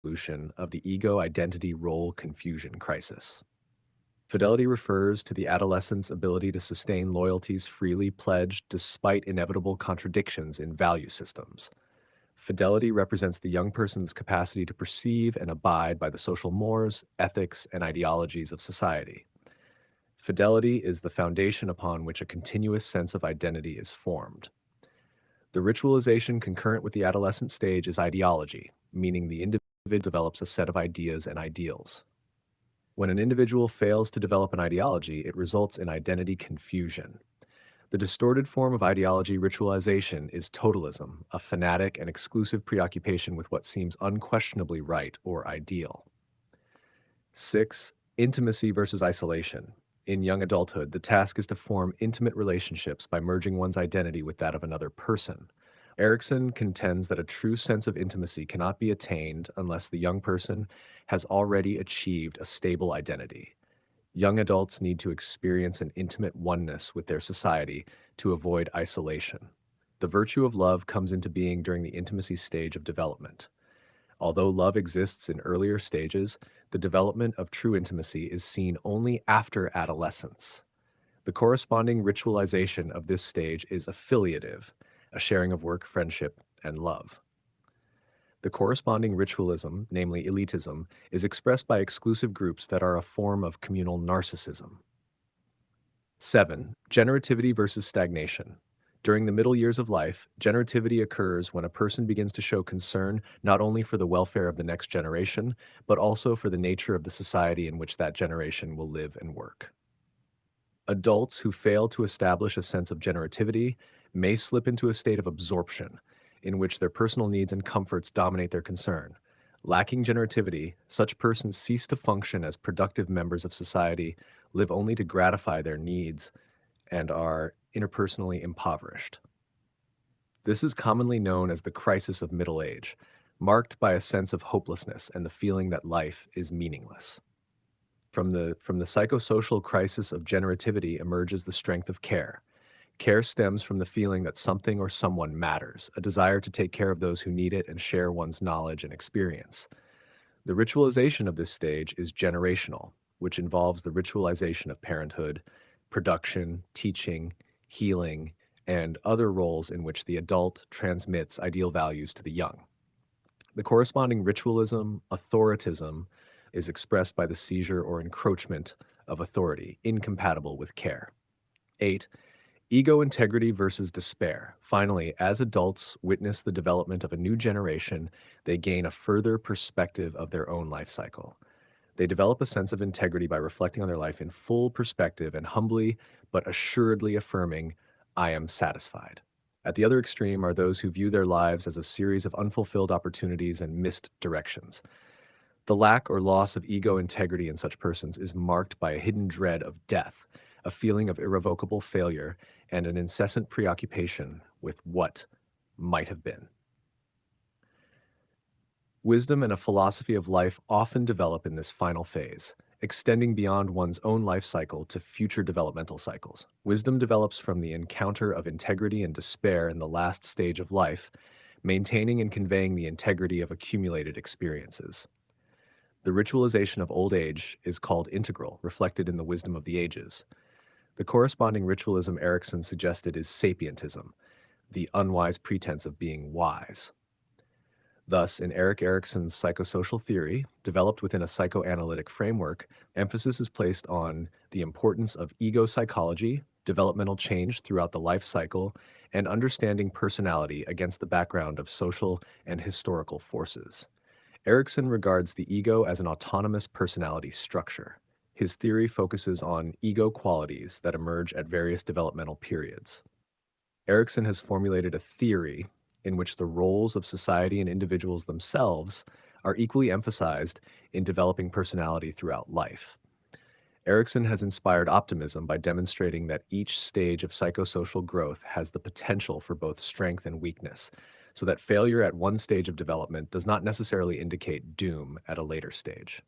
Solution of the ego identity role confusion crisis. Fidelity refers to the adolescent's ability to sustain loyalties freely pledged despite inevitable contradictions in value systems. Fidelity represents the young person's capacity to perceive and abide by the social mores, ethics, and ideologies of society. Fidelity is the foundation upon which a continuous sense of identity is formed. The ritualization concurrent with the adolescent stage is ideology, meaning the individual develops a set of ideas and ideals. When an individual fails to develop an ideology, it results in identity confusion. The distorted form of ideology ritualization is totalism, a fanatic and exclusive preoccupation with what seems unquestionably right or ideal. 6. Intimacy versus isolation. In young adulthood, the task is to form intimate relationships by merging one's identity with that of another person. Erickson contends that a true sense of intimacy cannot be attained unless the young person has already achieved a stable identity. Young adults need to experience an intimate oneness with their society to avoid isolation. The virtue of love comes into being during the intimacy stage of development. Although love exists in earlier stages, the development of true intimacy is seen only after adolescence. The corresponding ritualization of this stage is affiliative, a sharing of work, friendship, and love. The corresponding ritualism, namely elitism, is expressed by exclusive groups that are a form of communal narcissism. 7. Generativity versus stagnation. During the middle years of life, generativity occurs when a person begins to show concern not only for the welfare of the next generation, but also for the nature of the society in which that generation will live and work. Adults who fail to establish a sense of generativity may slip into a state of absorption, in which their personal needs and comforts dominate their concern. Lacking generativity, such persons cease to function as productive members of society, live only to gratify their needs, and are interpersonally impoverished. This is commonly known as the crisis of middle age, marked by a sense of hopelessness and the feeling that life is meaningless. From the psychosocial crisis of generativity emerges the strength of care. Care stems from the feeling that something or someone matters, a desire to take care of those who need it and share one's knowledge and experience. The ritualization of this stage is generational, which involves the ritualization of parenthood, production, teaching, healing, and other roles in which the adult transmits ideal values to the young. The corresponding ritualism, authoritism, is expressed by the seizure or encroachment of authority, incompatible with care. 8. Ego integrity versus despair. Finally, as adults witness the development of a new generation, they gain a further perspective of their own life cycle. They develop a sense of integrity by reflecting on their life in full perspective and humbly but assuredly affirming, I am satisfied. At the other extreme are those who view their lives as a series of unfulfilled opportunities and missed directions. The lack or loss of ego integrity in such persons is marked by a hidden dread of death, a feeling of irrevocable failure, and an incessant preoccupation with what might have been. Wisdom and a philosophy of life often develop in this final phase, extending beyond one's own life cycle to future developmental cycles. Wisdom develops from the encounter of integrity and despair in the last stage of life, maintaining and conveying the integrity of accumulated experiences. The ritualization of old age is called integral, reflected in the wisdom of the ages. The corresponding ritualism Erikson suggested is sapientism, the unwise pretense of being wise. Thus, in Erik Erikson's psychosocial theory, developed within a psychoanalytic framework, emphasis is placed on the importance of ego psychology, developmental change throughout the life cycle, and understanding personality against the background of social and historical forces. Erikson regards the ego as an autonomous personality structure. His theory focuses on ego qualities that emerge at various developmental periods. Erikson has formulated a theory in which the roles of society and individuals themselves are equally emphasized in developing personality throughout life. Erikson has inspired optimism by demonstrating that each stage of psychosocial growth has the potential for both strength and weakness, so that failure at one stage of development does not necessarily indicate doom at a later stage.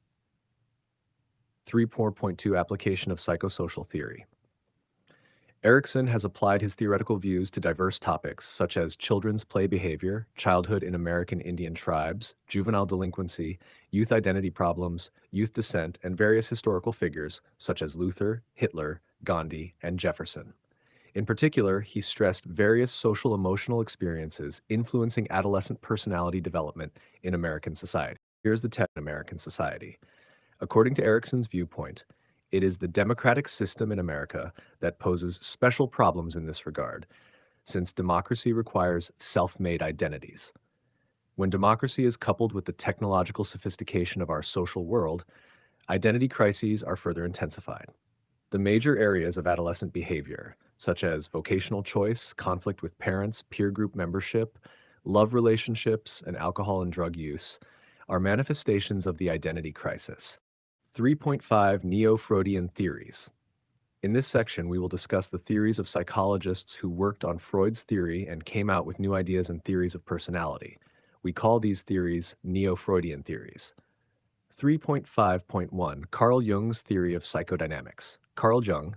3.2 Application of psychosocial theory. Erikson has applied his theoretical views to diverse topics such as children's play behavior, childhood in American Indian tribes, juvenile delinquency, youth identity problems, youth dissent, and various historical figures such as Luther, Hitler, Gandhi, and Jefferson. In particular, he stressed various social emotional experiences influencing adolescent personality development in American society. Here's the text in American society. According to Erikson's viewpoint, it is the democratic system in America that poses special problems in this regard, since democracy requires self-made identities. When democracy is coupled with the technological sophistication of our social world, identity crises are further intensified. The major areas of adolescent behavior, such as vocational choice, conflict with parents, peer group membership, love relationships, and alcohol and drug use, are manifestations of the identity crisis. 3.5 Neo-Freudian Theories. In this section, we will discuss the theories of psychologists who worked on Freud's theory and came out with new ideas and theories of personality. We call these theories Neo-Freudian theories. 3.5.1 Carl Jung's Theory of Psychodynamics. Carl Jung,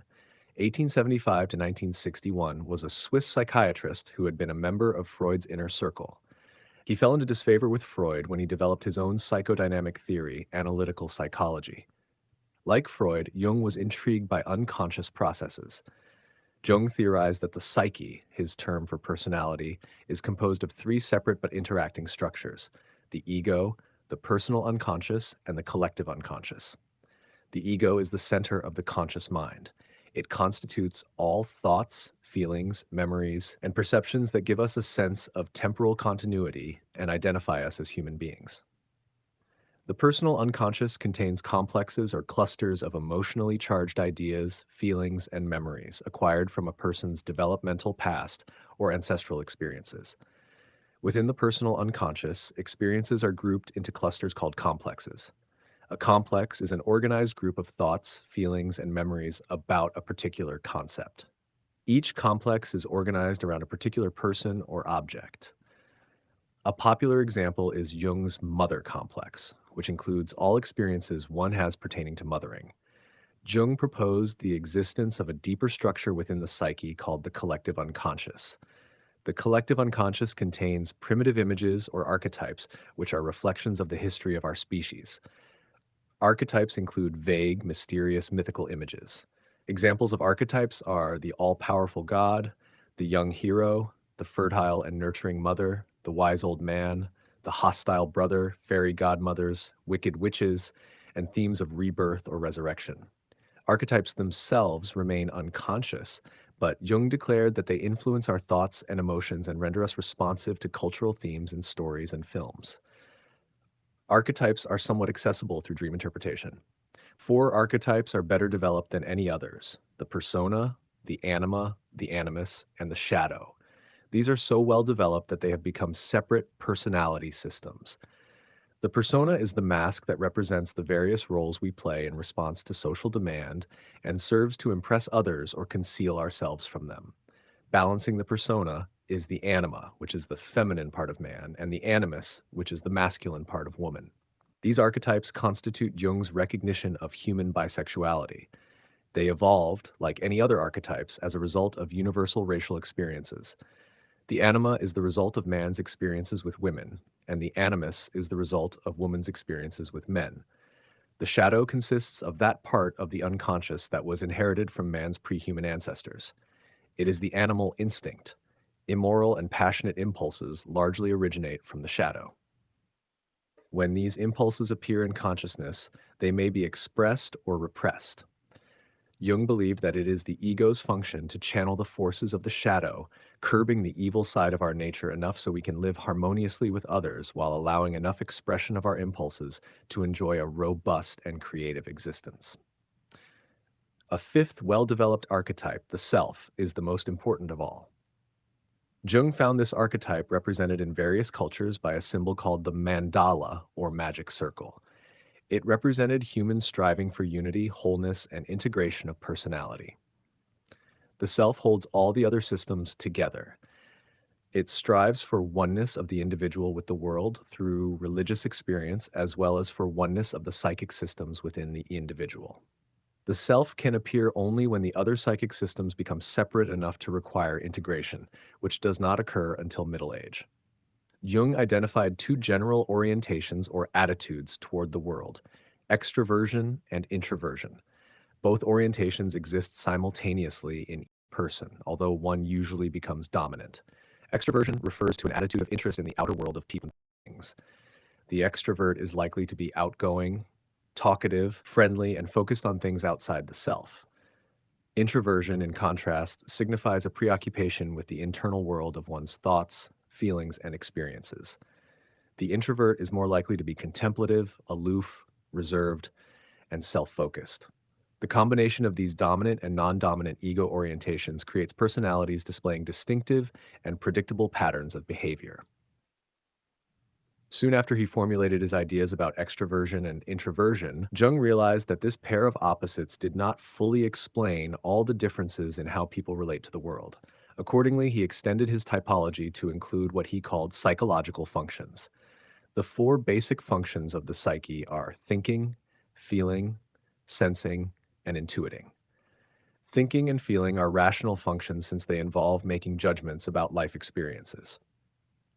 1875 to 1961, was a Swiss psychiatrist who had been a member of Freud's inner circle. He fell into disfavor with Freud when he developed his own psychodynamic theory, analytical psychology. Like Freud, Jung was intrigued by unconscious processes. Jung theorized that the psyche, his term for personality, is composed of three separate but interacting structures: the ego, the personal unconscious, and the collective unconscious. The ego is the center of the conscious mind. It constitutes all thoughts, feelings, memories, and perceptions that give us a sense of temporal continuity and identify us as human beings. The personal unconscious contains complexes or clusters of emotionally charged ideas, feelings, and memories acquired from a person's developmental past or ancestral experiences. Within the personal unconscious, experiences are grouped into clusters called complexes. A complex is an organized group of thoughts, feelings, and memories about a particular concept. Each complex is organized around a particular person or object. A popular example is Jung's mother complex, which includes all experiences one has pertaining to mothering. Jung proposed the existence of a deeper structure within the psyche called the collective unconscious. The collective unconscious contains primitive images or archetypes, which are reflections of the history of our species. Archetypes include vague, mysterious, mythical images. Examples of archetypes are the all-powerful god, the young hero, the fertile and nurturing mother, the wise old man, the hostile brother, fairy godmothers, wicked witches, and themes of rebirth or resurrection. Archetypes themselves remain unconscious, but Jung declared that they influence our thoughts and emotions and render us responsive to cultural themes in stories and films. Archetypes are somewhat accessible through dream interpretation. 4 archetypes are better developed than any others: the persona, the anima, the animus, and the shadow. These are so well developed that they have become separate personality systems. The persona is the mask that represents the various roles we play in response to social demand and serves to impress others or conceal ourselves from them. Balancing the persona is the anima, which is the feminine part of man, and the animus, which is the masculine part of woman. These archetypes constitute Jung's recognition of human bisexuality. They evolved, like any other archetypes, as a result of universal racial experiences. The anima is the result of man's experiences with women, and the animus is the result of woman's experiences with men. The shadow consists of that part of the unconscious that was inherited from man's pre-human ancestors. It is the animal instinct. Immoral and passionate impulses largely originate from the shadow. When these impulses appear in consciousness, they may be expressed or repressed. Jung believed that it is the ego's function to channel the forces of the shadow, curbing the evil side of our nature enough so we can live harmoniously with others while allowing enough expression of our impulses to enjoy a robust and creative existence. A fifth well-developed archetype, the self, is the most important of all. Jung found this archetype represented in various cultures by a symbol called the mandala, or magic circle. It represented humans striving for unity, wholeness, and integration of personality. The self holds all the other systems together. It strives for oneness of the individual with the world through religious experience, as well as for oneness of the psychic systems within the individual. The self can appear only when the other psychic systems become separate enough to require integration, which does not occur until middle age. Jung identified two general orientations or attitudes toward the world: extroversion and introversion. Both orientations exist simultaneously in each person, although one usually becomes dominant. Extroversion refers to an attitude of interest in the outer world of people and things. The extrovert is likely to be outgoing, talkative, friendly, and focused on things outside the self. Introversion, in contrast, signifies a preoccupation with the internal world of one's thoughts, feelings, and experiences. The introvert is more likely to be contemplative, aloof, reserved, and self-focused. The combination of these dominant and non-dominant ego orientations creates personalities displaying distinctive and predictable patterns of behavior. Soon after he formulated his ideas about extroversion and introversion, Jung realized that this pair of opposites did not fully explain all the differences in how people relate to the world. Accordingly, he extended his typology to include what he called psychological functions. The four basic functions of the psyche are thinking, feeling, sensing, and intuiting. Thinking and feeling are rational functions since they involve making judgments about life experiences.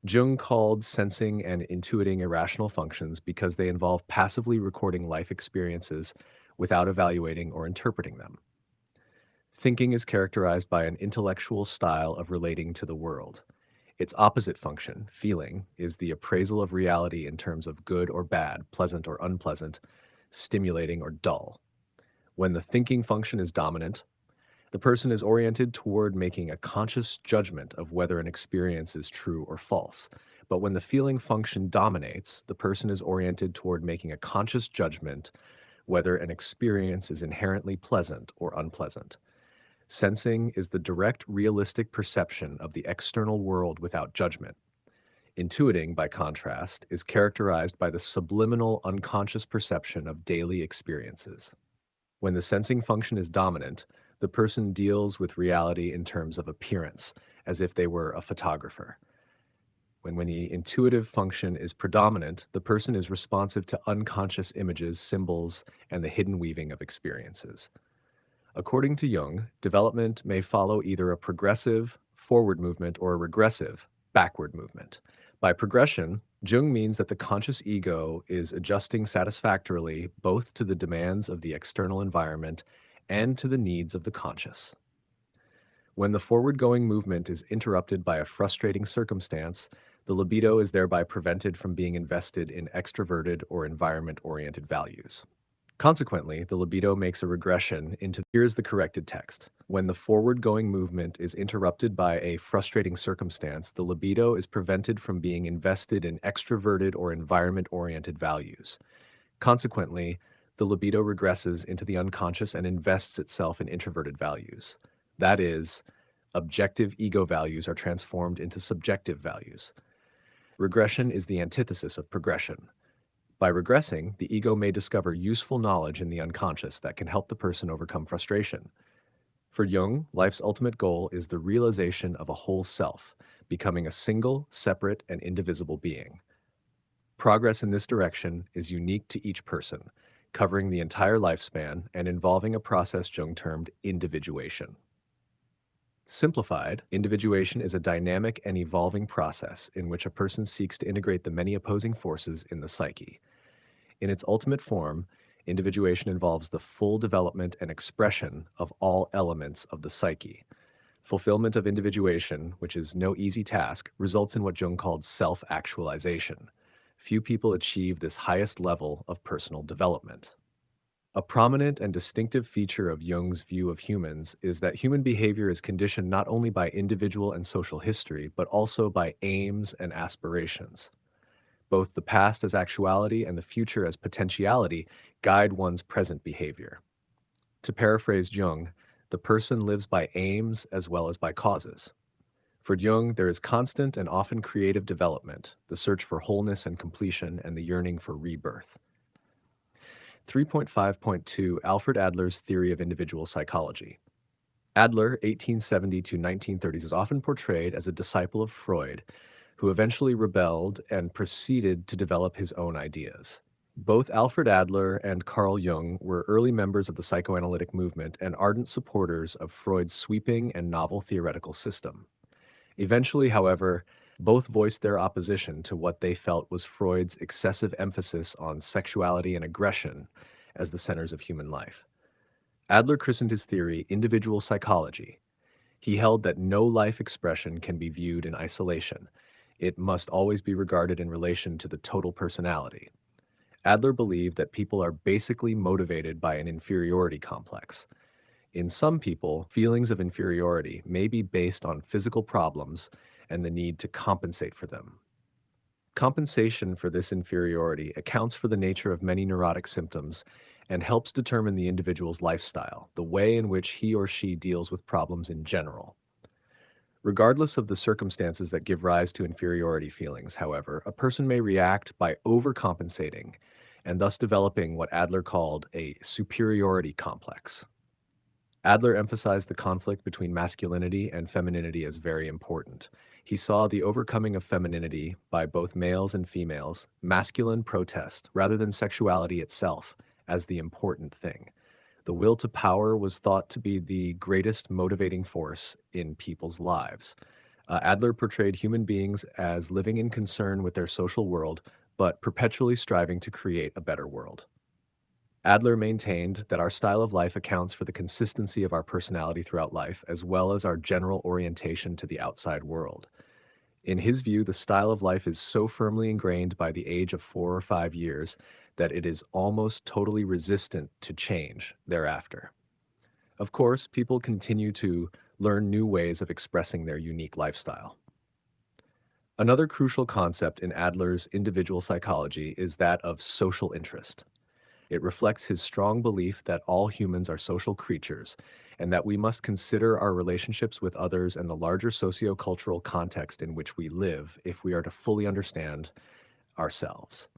Jung called sensing and intuiting irrational functions because they involve passively recording life experiences without evaluating or interpreting them. Thinking is characterized by an intellectual style of relating to the world. Its opposite function, feeling, is the appraisal of reality in terms of good or bad, pleasant or unpleasant, stimulating or dull. When the thinking function is dominant, the person is oriented toward making a conscious judgment of whether an experience is true or false. But when the feeling function dominates, the person is oriented toward making a conscious judgment whether an experience is inherently pleasant or unpleasant. Sensing is the direct, realistic perception of the external world without judgment. Intuiting, by contrast, is characterized by the subliminal, unconscious perception of daily experiences. When the sensing function is dominant, the person deals with reality in terms of appearance, as if they were a photographer. When the intuitive function is predominant, the person is responsive to unconscious images, symbols, and the hidden weaving of experiences. According to Jung, development may follow either a progressive, forward movement or a regressive, backward movement. By progression, Jung means that the conscious ego is adjusting satisfactorily both to the demands of the external environment and to the needs of the conscious. When the forward-going movement is interrupted by a frustrating circumstance, the libido is thereby prevented from being invested in extroverted or environment-oriented values. Consequently, the libido makes a regression into here's the corrected text. When the forward-going movement is interrupted by a frustrating circumstance, the libido is prevented from being invested in extroverted or environment-oriented values. Consequently, the libido regresses into the unconscious and invests itself in introverted values. That is, objective ego values are transformed into subjective values. Regression is the antithesis of progression. By regressing, the ego may discover useful knowledge in the unconscious that can help the person overcome frustration. For Jung, life's ultimate goal is the realization of a whole self, becoming a single, separate, and indivisible being. Progress in this direction is unique to each person, covering the entire lifespan and involving a process Jung termed individuation. Simplified, individuation is a dynamic and evolving process in which a person seeks to integrate the many opposing forces in the psyche. In its ultimate form, individuation involves the full development and expression of all elements of the psyche. Fulfillment of individuation, which is no easy task, results in what Jung called self-actualization. Few people achieve this highest level of personal development. A prominent and distinctive feature of Jung's view of humans is that human behavior is conditioned not only by individual and social history, but also by aims and aspirations. Both the past as actuality and the future as potentiality guide one's present behavior. To paraphrase Jung, the person lives by aims as well as by causes. For Jung, there is constant and often creative development, the search for wholeness and completion, and the yearning for rebirth. 3.5.2 Alfred Adler's Theory of Individual Psychology. Adler, 1870 to 1930s, is often portrayed as a disciple of Freud, who eventually rebelled and proceeded to develop his own ideas. Both Alfred Adler and Carl Jung were early members of the psychoanalytic movement and ardent supporters of Freud's sweeping and novel theoretical system. Eventually, however, both voiced their opposition to what they felt was Freud's excessive emphasis on sexuality and aggression as the centers of human life. Adler christened his theory individual psychology. He held that no life expression can be viewed in isolation. It must always be regarded in relation to the total personality. Adler believed that people are basically motivated by an inferiority complex. In some people, feelings of inferiority may be based on physical problems and the need to compensate for them. Compensation for this inferiority accounts for the nature of many neurotic symptoms and helps determine the individual's lifestyle, the way in which he or she deals with problems in general. Regardless of the circumstances that give rise to inferiority feelings, however, a person may react by overcompensating and thus developing what Adler called a superiority complex. Adler emphasized the conflict between masculinity and femininity as very important. He saw the overcoming of femininity by both males and females, masculine protest, rather than sexuality itself, as the important thing. The will to power was thought to be the greatest motivating force in people's lives. Adler portrayed human beings as living in concern with their social world, but perpetually striving to create a better world. Adler maintained that our style of life accounts for the consistency of our personality throughout life, as well as our general orientation to the outside world. In his view, the style of life is so firmly ingrained by the age of 4 or 5 years that it is almost totally resistant to change thereafter. Of course, people continue to learn new ways of expressing their unique lifestyle. Another crucial concept in Adler's individual psychology is that of social interest. It reflects his strong belief that all humans are social creatures and that we must consider our relationships with others and the larger socio-cultural context in which we live if we are to fully understand ourselves.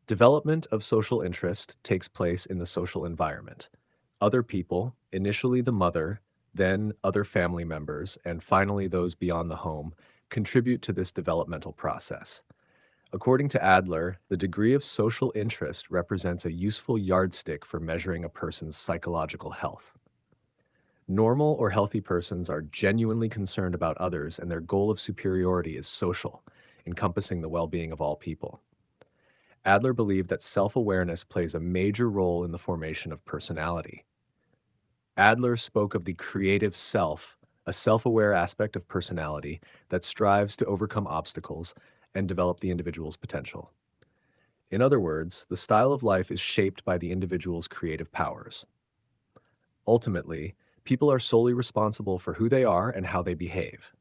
Development of social interest takes place in the social environment. Other people, initially the mother, then other family members, and finally those beyond the home, contribute to this developmental process. According to Adler, the degree of social interest represents a useful yardstick for measuring a person's psychological health. Normal or healthy persons are genuinely concerned about others, and their goal of superiority is social, encompassing the well-being of all people. Adler believed that self-awareness plays a major role in the formation of personality. Adler spoke of the creative self, a self-aware aspect of personality that strives to overcome obstacles and develop the individual's potential. In other words, the style of life is shaped by the individual's creative powers. Ultimately, people are solely responsible for who they are and how they behave.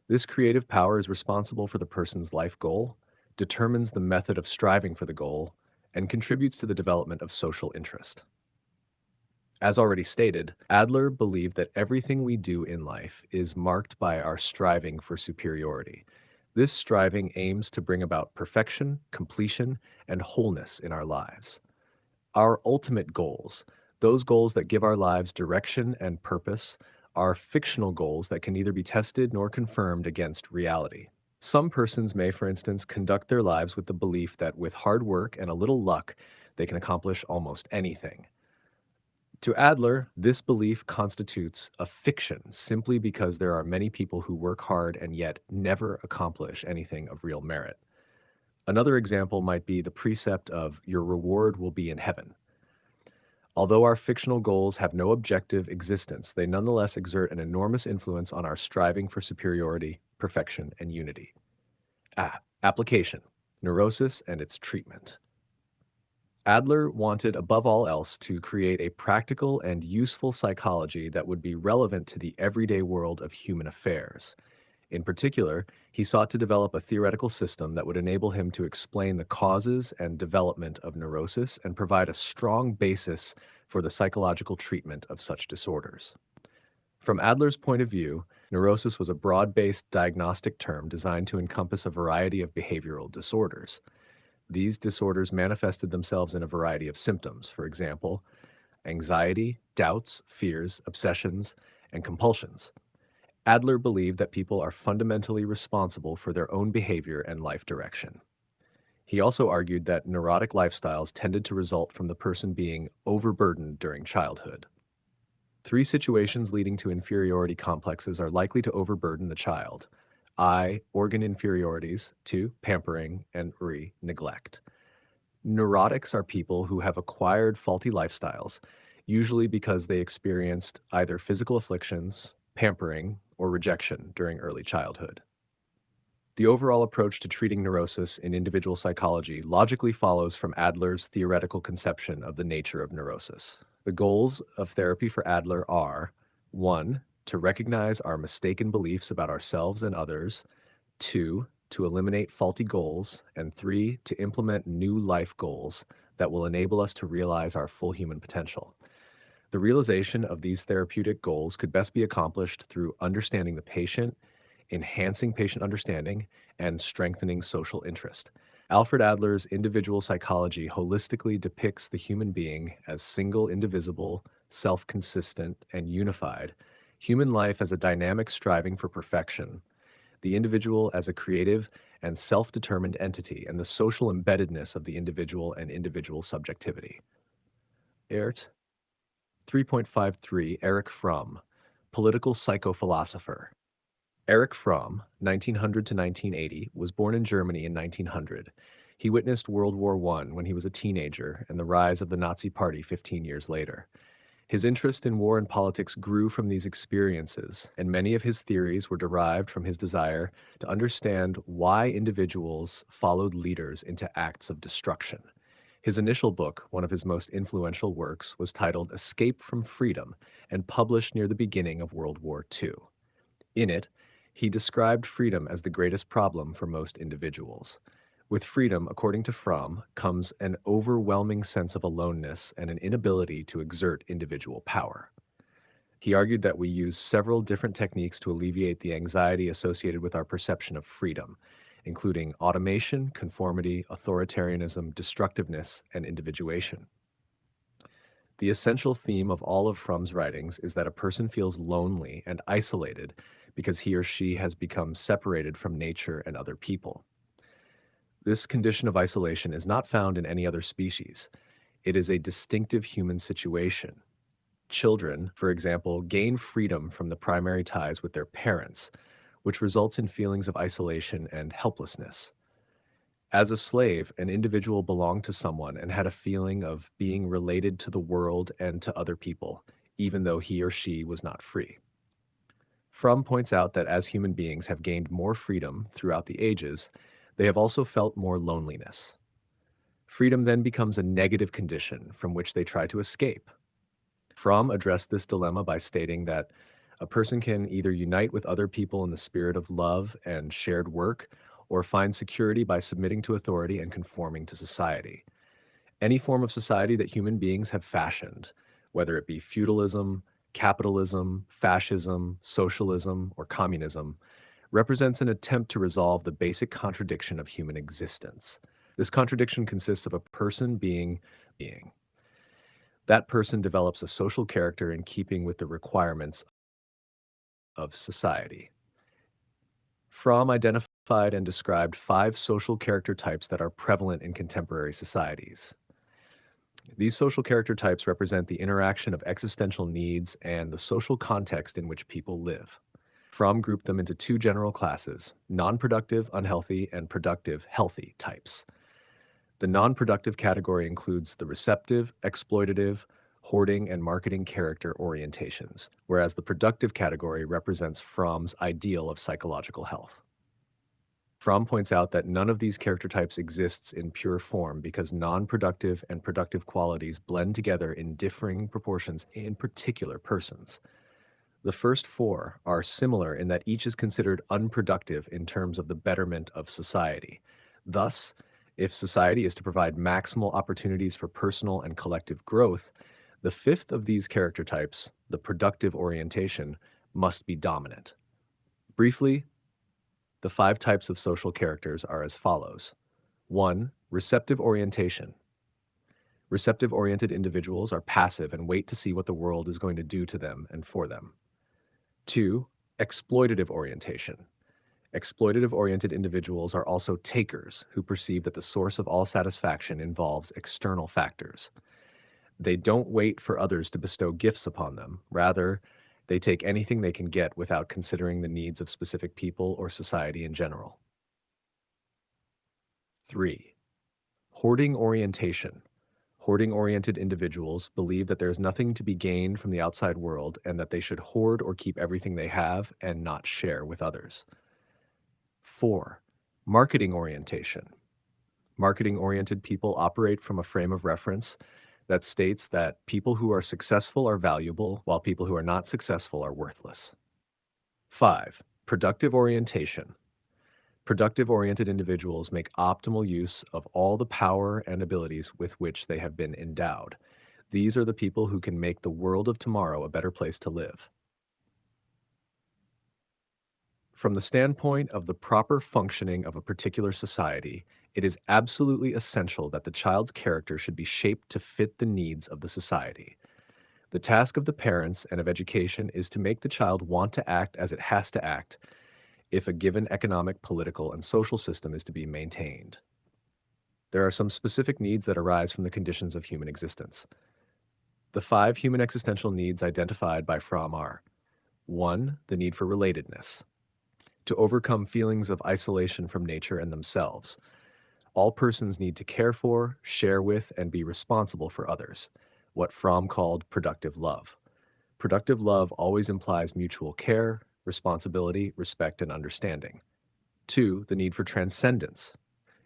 This creative power is responsible for the person's life goal, determines the method of striving for the goal, and contributes to the development of social interest. As already stated, Adler believed that everything we do in life is marked by our striving for superiority. This striving aims to bring about perfection, completion, and wholeness in our lives. Our ultimate goals, those goals that give our lives direction and purpose, are fictional goals that can neither be tested nor confirmed against reality. Some persons may, for instance, conduct their lives with the belief that with hard work and a little luck, they can accomplish almost anything. To Adler, this belief constitutes a fiction simply because there are many people who work hard and yet never accomplish anything of real merit. Another example might be the precept of your reward will be in heaven. Although our fictional goals have no objective existence, they nonetheless exert an enormous influence on our striving for superiority, perfection, and unity. Application: neurosis and its treatment. Adler wanted above all else to create a practical and useful psychology that would be relevant to the everyday world of human affairs. In particular, he sought to develop a theoretical system that would enable him to explain the causes and development of neurosis and provide a strong basis for the psychological treatment of such disorders. From Adler's point of view, neurosis was a broad-based diagnostic term designed to encompass a variety of behavioral disorders. These disorders manifested themselves in a variety of symptoms, for example, anxiety, doubts, fears, obsessions, and compulsions. Adler believed that people are fundamentally responsible for their own behavior and life direction. He also argued that neurotic lifestyles tended to result from the person being overburdened during childhood. Three situations leading to inferiority complexes are likely to overburden the child. I, organ inferiorities; 2, pampering; and neglect. Neurotics are people who have acquired faulty lifestyles, usually because they experienced either physical afflictions, pampering, or rejection during early childhood. The overall approach to treating neurosis in individual psychology logically follows from Adler's theoretical conception of the nature of neurosis. The goals of therapy for Adler are: 1, to recognize our mistaken beliefs about ourselves and others; 2, to eliminate faulty goals; and 3, to implement new life goals that will enable us to realize our full human potential. The realization of these therapeutic goals could best be accomplished through understanding the patient, enhancing patient understanding, and strengthening social interest. Alfred Adler's individual psychology holistically depicts the human being as single, indivisible, self-consistent, and unified, human life as a dynamic striving for perfection, the individual as a creative and self-determined entity, and the social embeddedness of the individual and individual subjectivity. Ert. 3.53 Erich Fromm, political psychophilosopher. Erich Fromm, 1900 to 1980, was born in Germany in 1900. He witnessed World War I when he was a teenager and the rise of the Nazi Party 15 years later. His interest in war and politics grew from these experiences, and many of his theories were derived from his desire to understand why individuals followed leaders into acts of destruction. His initial book, one of his most influential works, was titled Escape from Freedom and published near the beginning of World War II. In it, he described freedom as the greatest problem for most individuals. With freedom, according to Fromm, comes an overwhelming sense of aloneness and an inability to exert individual power. He argued that we use several different techniques to alleviate the anxiety associated with our perception of freedom, including automation, conformity, authoritarianism, destructiveness, and individuation. The essential theme of all of Fromm's writings is that a person feels lonely and isolated because he or she has become separated from nature and other people. This condition of isolation is not found in any other species. It is a distinctive human situation. Children, for example, gain freedom from the primary ties with their parents, which results in feelings of isolation and helplessness. As a slave, an individual belonged to someone and had a feeling of being related to the world and to other people, even though he or she was not free. Fromm points out that as human beings have gained more freedom throughout the ages, they have also felt more loneliness. Freedom then becomes a negative condition from which they try to escape. Fromm addressed this dilemma by stating that a person can either unite with other people in the spirit of love and shared work, or find security by submitting to authority and conforming to society. Any form of society that human beings have fashioned, whether it be feudalism, capitalism, fascism, socialism, or communism, represents an attempt to resolve the basic contradiction of human existence. This contradiction consists of a person being. That person develops a social character in keeping with the requirements of society. Fromm identified and described 5 social character types that are prevalent in contemporary societies. These social character types represent the interaction of existential needs and the social context in which people live. Fromm grouped them into 2 general classes: non-productive, unhealthy, and productive, healthy types. The non-productive category includes the receptive, exploitative, hoarding, and marketing character orientations, whereas the productive category represents Fromm's ideal of psychological health. Fromm points out that none of these character types exists in pure form because non-productive and productive qualities blend together in differing proportions in particular persons. The first 4 are similar in that each is considered unproductive in terms of the betterment of society. Thus, if society is to provide maximal opportunities for personal and collective growth, the 5th of these character types, the productive orientation, must be dominant. Briefly, the 5 types of social characters are as follows. 1. Receptive orientation. Receptive-oriented individuals are passive and wait to see what the world is going to do to them and for them. 2. Exploitative orientation. Exploitative-oriented individuals are also takers who perceive that the source of all satisfaction involves external factors. They don't wait for others to bestow gifts upon them. Rather, they take anything they can get without considering the needs of specific people or society in general. 3. Hoarding orientation. Hoarding-oriented individuals believe that there is nothing to be gained from the outside world and that they should hoard or keep everything they have and not share with others. 4. Marketing orientation. Marketing-oriented people operate from a frame of reference that states that people who are successful are valuable, while people who are not successful are worthless. 5. Productive orientation. Productive-oriented individuals make optimal use of all the power and abilities with which they have been endowed. These are the people who can make the world of tomorrow a better place to live. From the standpoint of the proper functioning of a particular society, it is absolutely essential that the child's character should be shaped to fit the needs of the society. The task of the parents and of education is to make the child want to act as it has to act if a given economic, political, and social system is to be maintained. There are some specific needs that arise from the conditions of human existence. The 5 human existential needs identified by Fromm are: 1. The need for relatedness. To overcome feelings of isolation from nature and themselves, all persons need to care for, share with, and be responsible for others, what Fromm called productive love. Productive love always implies mutual care, responsibility, respect, and understanding. 2. The need for transcendence.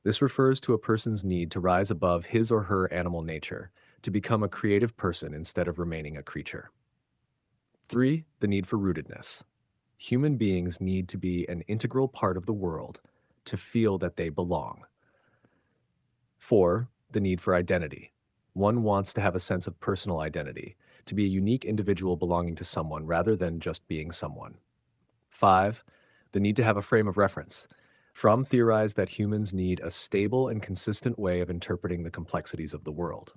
This refers to a person's need to rise above his or her animal nature, to become a creative person instead of remaining a creature. 3. The need for rootedness. Human beings need to be an integral part of the world, to feel that they belong. 4. The need for identity. One wants to have a sense of personal identity, to be a unique individual belonging to someone rather than just being someone. 5. The need to have a frame of reference. Fromm theorized that humans need a stable and consistent way of interpreting the complexities of the world.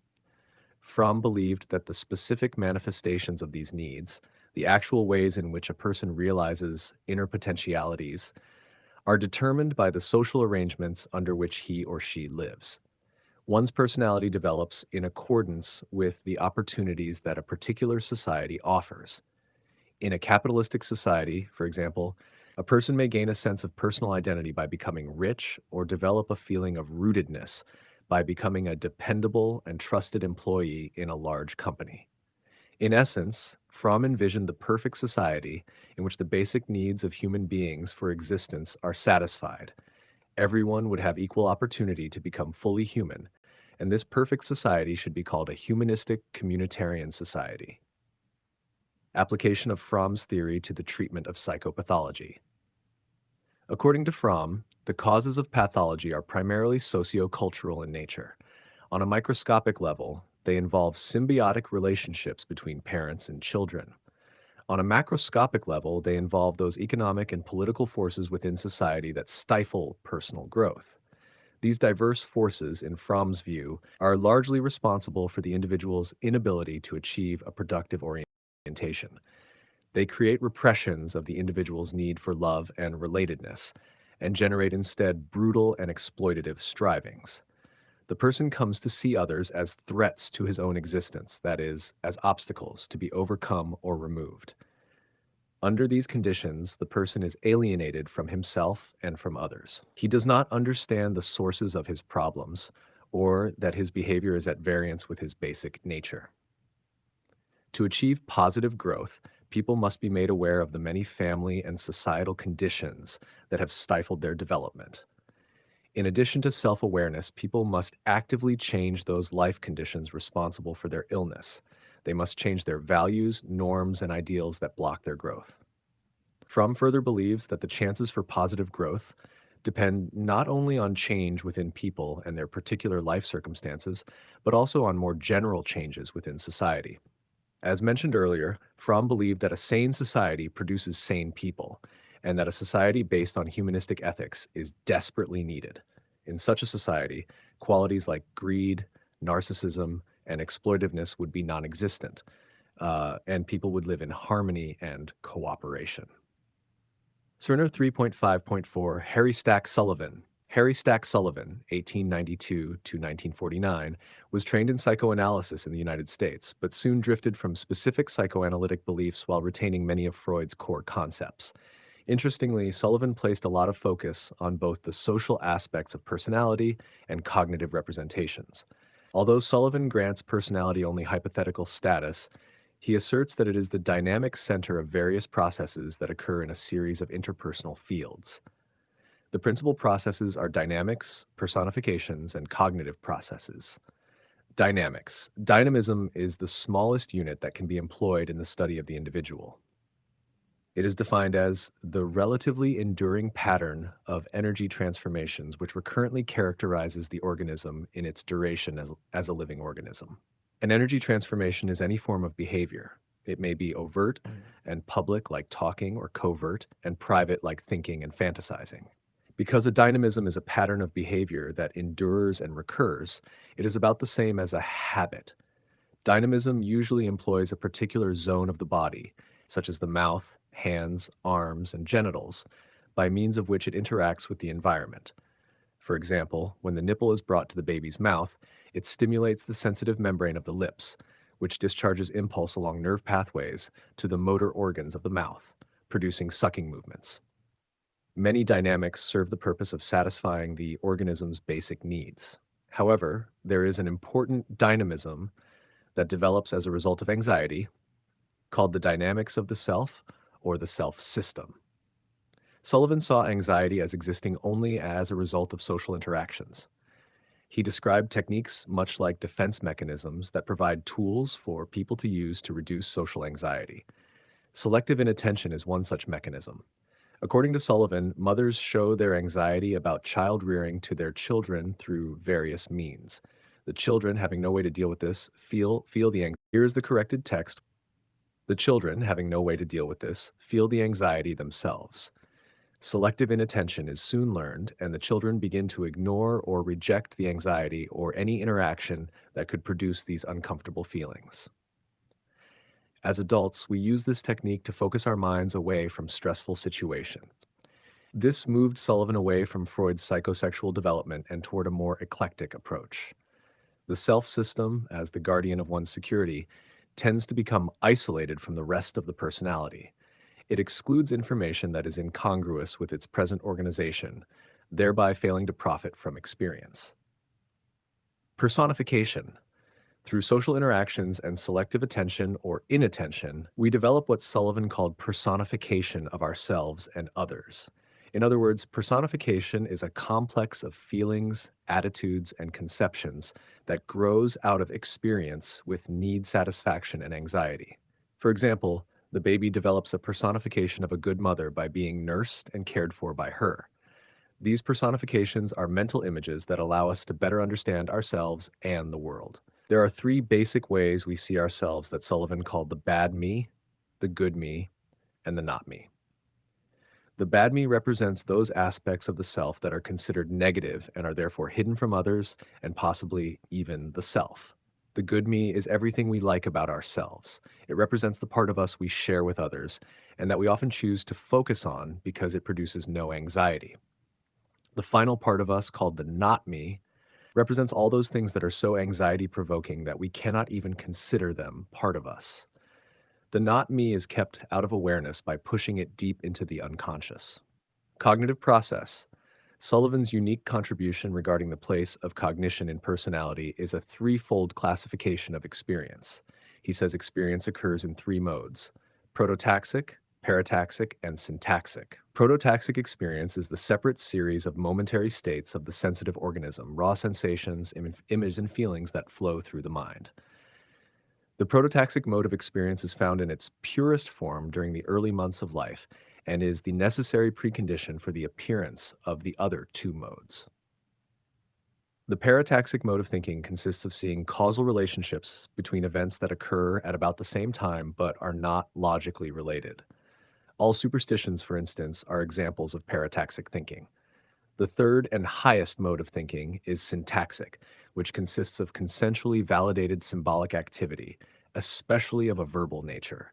Fromm believed that the specific manifestations of these needs, the actual ways in which a person realizes inner potentialities, are determined by the social arrangements under which he or she lives. One's personality develops in accordance with the opportunities that a particular society offers. In a capitalistic society, for example, a person may gain a sense of personal identity by becoming rich or develop a feeling of rootedness by becoming a dependable and trusted employee in a large company. In essence, Fromm envisioned the perfect society in which the basic needs of human beings for existence are satisfied. Everyone would have equal opportunity to become fully human, and this perfect society should be called a humanistic communitarian society. Application of Fromm's theory to the treatment of psychopathology. According to Fromm, the causes of pathology are primarily sociocultural in nature. On a microscopic level, they involve symbiotic relationships between parents and children. On a macroscopic level, they involve those economic and political forces within society that stifle personal growth. These diverse forces, in Fromm's view, are largely responsible for the individual's inability to achieve a productive orientation. They create repressions of the individual's need for love and relatedness, and generate instead brutal and exploitative strivings. The person comes to see others as threats to his own existence, that is, as obstacles to be overcome or removed. Under these conditions, the person is alienated from himself and from others. He does not understand the sources of his problems or that his behavior is at variance with his basic nature. To achieve positive growth, people must be made aware of the many family and societal conditions that have stifled their development. In addition to self-awareness, people must actively change those life conditions responsible for their illness. They must change their values, norms, and ideals that block their growth. Fromm further believes that the chances for positive growth depend not only on change within people and their particular life circumstances, but also on more general changes within society. As mentioned earlier, Fromm believed that a sane society produces sane people, and that a society based on humanistic ethics is desperately needed. In such a society, qualities like greed, narcissism, and exploitiveness would be non-existent, and people would live in harmony and cooperation. Cerner 3.5.4, Harry Stack Sullivan, 1892 to 1949, was trained in psychoanalysis in the United States, but soon drifted from specific psychoanalytic beliefs while retaining many of Freud's core concepts. Interestingly, Sullivan placed a lot of focus on both the social aspects of personality and cognitive representations. Although Sullivan grants personality only hypothetical status, he asserts that it is the dynamic center of various processes that occur in a series of interpersonal fields. The principal processes are dynamics, personifications, and cognitive processes. Dynamics. Dynamism is the smallest unit that can be employed in the study of the individual. It is defined as the relatively enduring pattern of energy transformations which recurrently characterizes the organism in its duration as a living organism. An energy transformation is any form of behavior. It may be overt and public, like talking, or covert, and private, like thinking and fantasizing. Because a dynamism is a pattern of behavior that endures and recurs, it is about the same as a habit. Dynamism usually employs a particular zone of the body, such as the mouth, hands, arms, and genitals, by means of which it interacts with the environment. For example, when the nipple is brought to the baby's mouth, it stimulates the sensitive membrane of the lips, which discharges impulse along nerve pathways to the motor organs of the mouth, producing sucking movements. Many dynamics serve the purpose of satisfying the organism's basic needs. However, there is an important dynamism that develops as a result of anxiety, called the dynamics of the self or the self system. Sullivan saw anxiety as existing only as a result of social interactions. He described techniques much like defense mechanisms that provide tools for people to use to reduce social anxiety. Selective inattention is one such mechanism. According to Sullivan, mothers show their anxiety about child rearing to their children through various means. The children, having no way to deal with this, feel the anxiety. Here is the corrected text. The children, having no way to deal with this, feel the anxiety themselves. Selective inattention is soon learned, and the children begin to ignore or reject the anxiety or any interaction that could produce these uncomfortable feelings. As adults, we use this technique to focus our minds away from stressful situations. This moved Sullivan away from Freud's psychosexual development and toward a more eclectic approach. The self system, as the guardian of one's security, tends to become isolated from the rest of the personality. It excludes information that is incongruous with its present organization, thereby failing to profit from experience. Personification. Through social interactions and selective attention or inattention, we develop what Sullivan called personification of ourselves and others. In other words, personification is a complex of feelings, attitudes, and conceptions that grows out of experience with need satisfaction and anxiety. For example, the baby develops a personification of a good mother by being nursed and cared for by her. These personifications are mental images that allow us to better understand ourselves and the world. There are three basic ways we see ourselves that Sullivan called the bad me, the good me, and the not me. The bad me represents those aspects of the self that are considered negative and are therefore hidden from others and possibly even the self. The good me is everything we like about ourselves. It represents the part of us we share with others and that we often choose to focus on because it produces no anxiety. The final part of us, called the not me, represents all those things that are so anxiety provoking that we cannot even consider them part of us. The not me is kept out of awareness by pushing it deep into the unconscious. Cognitive process. Sullivan's unique contribution regarding the place of cognition in personality is a threefold classification of experience. He says experience occurs in three modes: prototaxic, parataxic, and syntaxic. Prototaxic experience is the separate series of momentary states of the sensitive organism, raw sensations, images, and feelings that flow through the mind. The prototaxic mode of experience is found in its purest form during the early months of life and is the necessary precondition for the appearance of the other two modes. The parataxic mode of thinking consists of seeing causal relationships between events that occur at about the same time but are not logically related. All superstitions, for instance, are examples of parataxic thinking. The third and highest mode of thinking is syntaxic, which consists of consensually validated symbolic activity, especially of a verbal nature.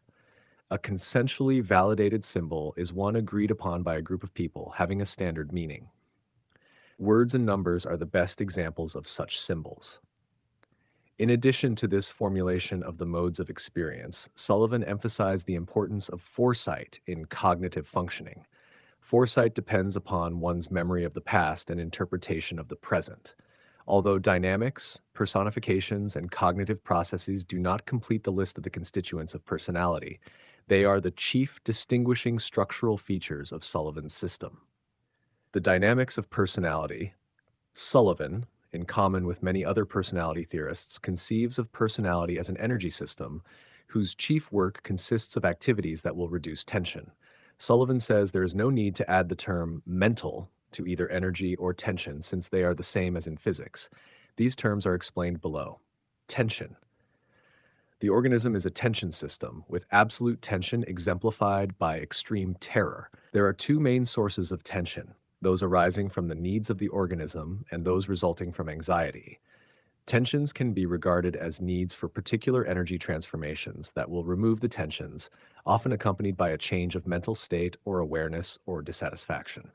A consensually validated symbol is one agreed upon by a group of people, having a standard meaning. Words and numbers are the best examples of such symbols. In addition to this formulation of the modes of experience, Sullivan emphasized the importance of foresight in cognitive functioning. Foresight depends upon one's memory of the past and interpretation of the present. Although dynamics, personifications, and cognitive processes do not complete the list of the constituents of personality, they are the chief distinguishing structural features of Sullivan's system. The dynamics of personality. Sullivan, in common with many other personality theorists, conceives of personality as an energy system whose chief work consists of activities that will reduce tension. Sullivan says there is no need to add the term mental to either energy or tension since they are the same as in physics. These terms are explained below. Tension. The organism is a tension system, with absolute tension exemplified by extreme terror. There are two main sources of tension: those arising from the needs of the organism and those resulting from anxiety. Tensions can be regarded as needs for particular energy transformations that will remove the tensions, often accompanied by a change of mental state or awareness or dissatisfaction.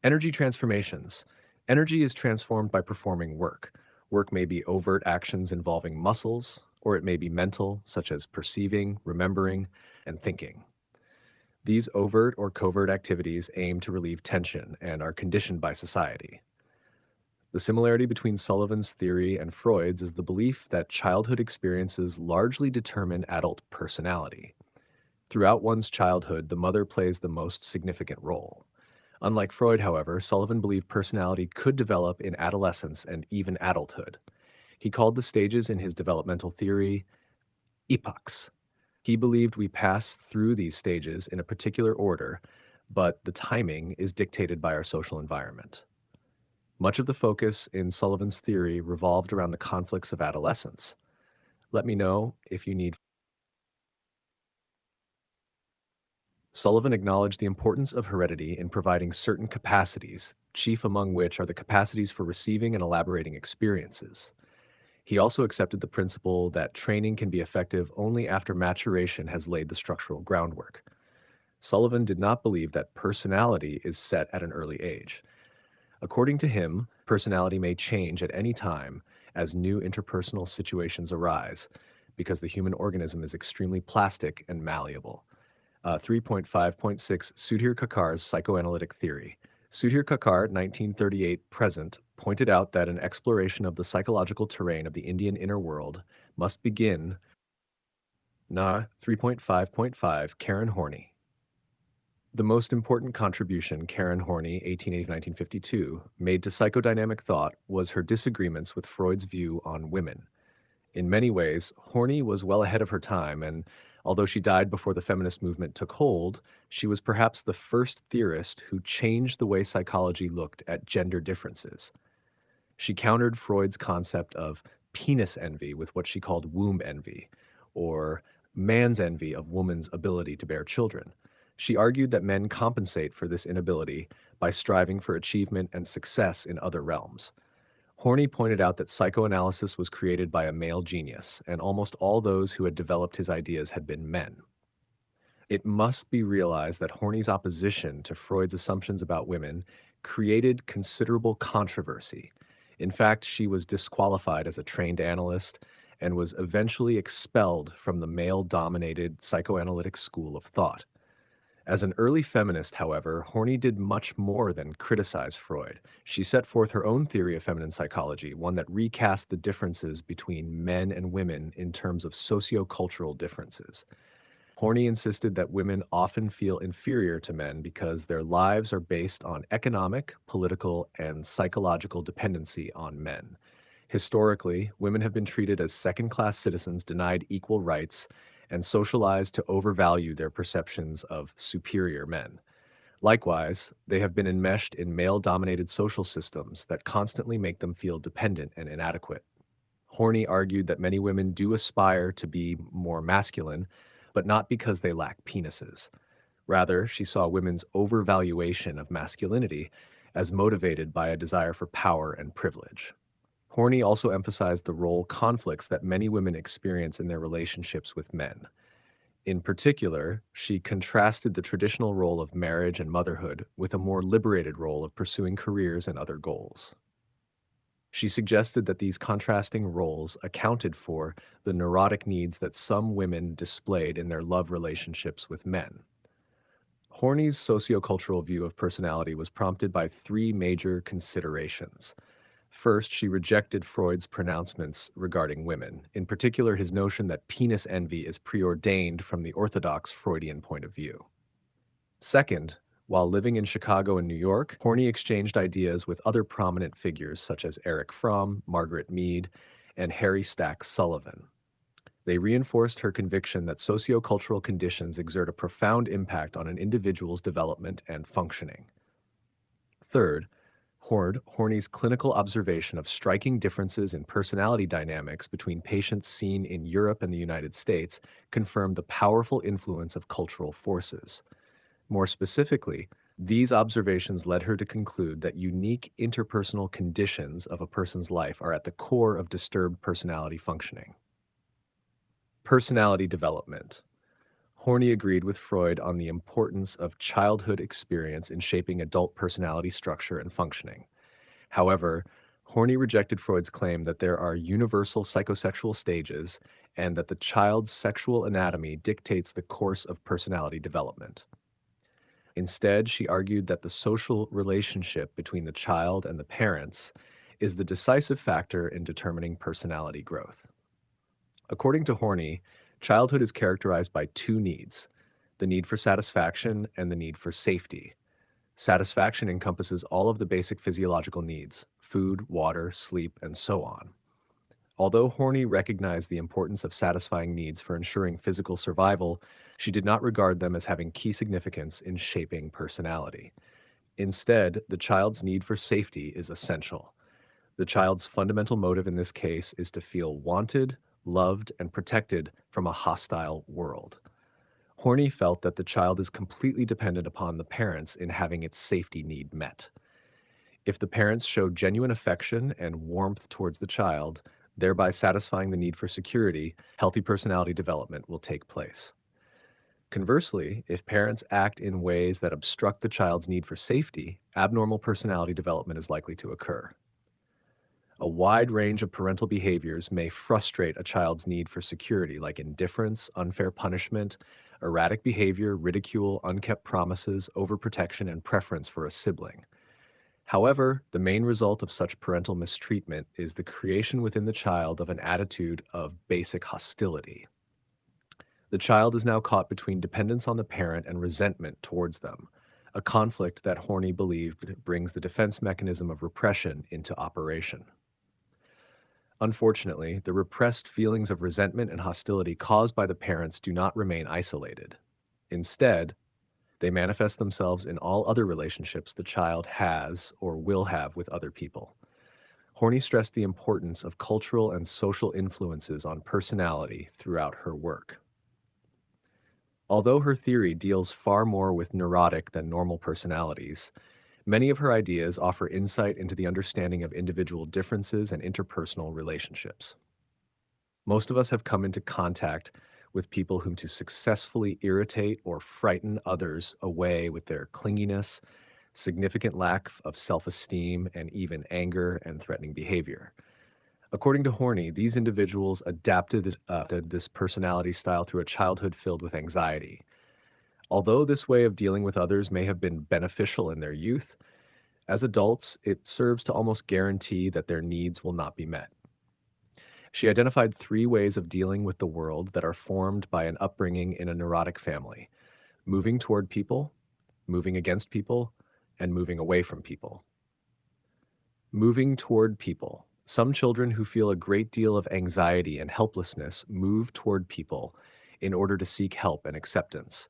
Energy transformations. Energy is transformed by performing work. Work may be overt actions involving muscles, or it may be mental, such as perceiving, remembering, and thinking. These overt or covert activities aim to relieve tension and are conditioned by society. The similarity between Sullivan's theory and Freud's is the belief that childhood experiences largely determine adult personality. Throughout one's childhood, the mother plays the most significant role. Unlike Freud, however, Sullivan believed personality could develop in adolescence and even adulthood. He called the stages in his developmental theory epochs. He believed we pass through these stages in a particular order, but the timing is dictated by our social environment. Much of the focus in Sullivan's theory revolved around the conflicts of adolescence. Let me know if you need. Sullivan acknowledged the importance of heredity in providing certain capacities, chief among which are the capacities for receiving and elaborating experiences. He also accepted the principle that training can be effective only after maturation has laid the structural groundwork. Sullivan did not believe that personality is set at an early age. According to him, personality may change at any time as new interpersonal situations arise, because the human organism is extremely plastic and malleable. 3.5.6 Sudhir Kakar's Psychoanalytic Theory. Sudhir Kakar, 1938 present, pointed out that an exploration of the psychological terrain of the Indian inner world must begin. 3.5.5 Karen Horney. The most important contribution Karen Horney, 1880-1952, made to psychodynamic thought was her disagreements with Freud's view on women. In many ways, Horney was well ahead of her time, and although she died before the feminist movement took hold, she was perhaps the first theorist who changed the way psychology looked at gender differences. She countered Freud's concept of penis envy with what she called womb envy, or man's envy of woman's ability to bear children. She argued that men compensate for this inability by striving for achievement and success in other realms. Horney pointed out that psychoanalysis was created by a male genius, and almost all those who had developed his ideas had been men. It must be realized that Horney's opposition to Freud's assumptions about women created considerable controversy. In fact, she was disqualified as a trained analyst and was eventually expelled from the male-dominated psychoanalytic school of thought. As an early feminist, however, Horney did much more than criticize Freud. She set forth her own theory of feminine psychology, one that recast the differences between men and women in terms of sociocultural differences. Horney insisted that women often feel inferior to men because their lives are based on economic, political, and psychological dependency on men. Historically, women have been treated as second-class citizens denied equal rights and socialized to overvalue their perceptions of superior men. Likewise, they have been enmeshed in male-dominated social systems that constantly make them feel dependent and inadequate. Horney argued that many women do aspire to be more masculine, but not because they lack penises. Rather, she saw women's overvaluation of masculinity as motivated by a desire for power and privilege. Horney also emphasized the role conflicts that many women experience in their relationships with men. In particular, she contrasted the traditional role of marriage and motherhood with a more liberated role of pursuing careers and other goals. She suggested that these contrasting roles accounted for the neurotic needs that some women displayed in their love relationships with men. Horney's sociocultural view of personality was prompted by three major considerations. First, she rejected Freud's pronouncements regarding women, in particular his notion that penis envy is preordained from the orthodox Freudian point of view. Second, while living in Chicago and New York, Horney exchanged ideas with other prominent figures such as Erich Fromm, Margaret Mead, and Harry Stack Sullivan. They reinforced her conviction that sociocultural conditions exert a profound impact on an individual's development and functioning. Third, Horney's clinical observation of striking differences in personality dynamics between patients seen in Europe and the United States confirmed the powerful influence of cultural forces. More specifically, these observations led her to conclude that unique interpersonal conditions of a person's life are at the core of disturbed personality functioning. Personality development. Horney agreed with Freud on the importance of childhood experience in shaping adult personality structure and functioning. However, Horney rejected Freud's claim that there are universal psychosexual stages and that the child's sexual anatomy dictates the course of personality development. Instead, she argued that the social relationship between the child and the parents is the decisive factor in determining personality growth. According to Horney, childhood is characterized by two needs: the need for satisfaction and the need for safety. Satisfaction encompasses all of the basic physiological needs: food, water, sleep, and so on. Although Horney recognized the importance of satisfying needs for ensuring physical survival, she did not regard them as having key significance in shaping personality. Instead, the child's need for safety is essential. The child's fundamental motive in this case is to feel wanted, loved, and protected from a hostile world. Horney felt that the child is completely dependent upon the parents in having its safety need met. If the parents show genuine affection and warmth towards the child, thereby satisfying the need for security, healthy personality development will take place. Conversely, if parents act in ways that obstruct the child's need for safety, abnormal personality development is likely to occur. A wide range of parental behaviors may frustrate a child's need for security, like indifference, unfair punishment, erratic behavior, ridicule, unkept promises, overprotection, and preference for a sibling. However, the main result of such parental mistreatment is the creation within the child of an attitude of basic hostility. The child is now caught between dependence on the parent and resentment towards them, a conflict that Horney believed brings the defense mechanism of repression into operation. Unfortunately, the repressed feelings of resentment and hostility caused by the parents do not remain isolated. Instead, they manifest themselves in all other relationships the child has or will have with other people. Horney stressed the importance of cultural and social influences on personality throughout her work. Although her theory deals far more with neurotic than normal personalities, many of her ideas offer insight into the understanding of individual differences and interpersonal relationships. Most of us have come into contact with people whom to successfully irritate or frighten others away with their clinginess, significant lack of self esteem, and even anger and threatening behavior. According to Horney, these individuals adapted this personality style through a childhood filled with anxiety. Although this way of dealing with others may have been beneficial in their youth, as adults, it serves to almost guarantee that their needs will not be met. She identified three ways of dealing with the world that are formed by an upbringing in a neurotic family: moving toward people, moving against people, and moving away from people. Moving toward people. Some children who feel a great deal of anxiety and helplessness move toward people in order to seek help and acceptance.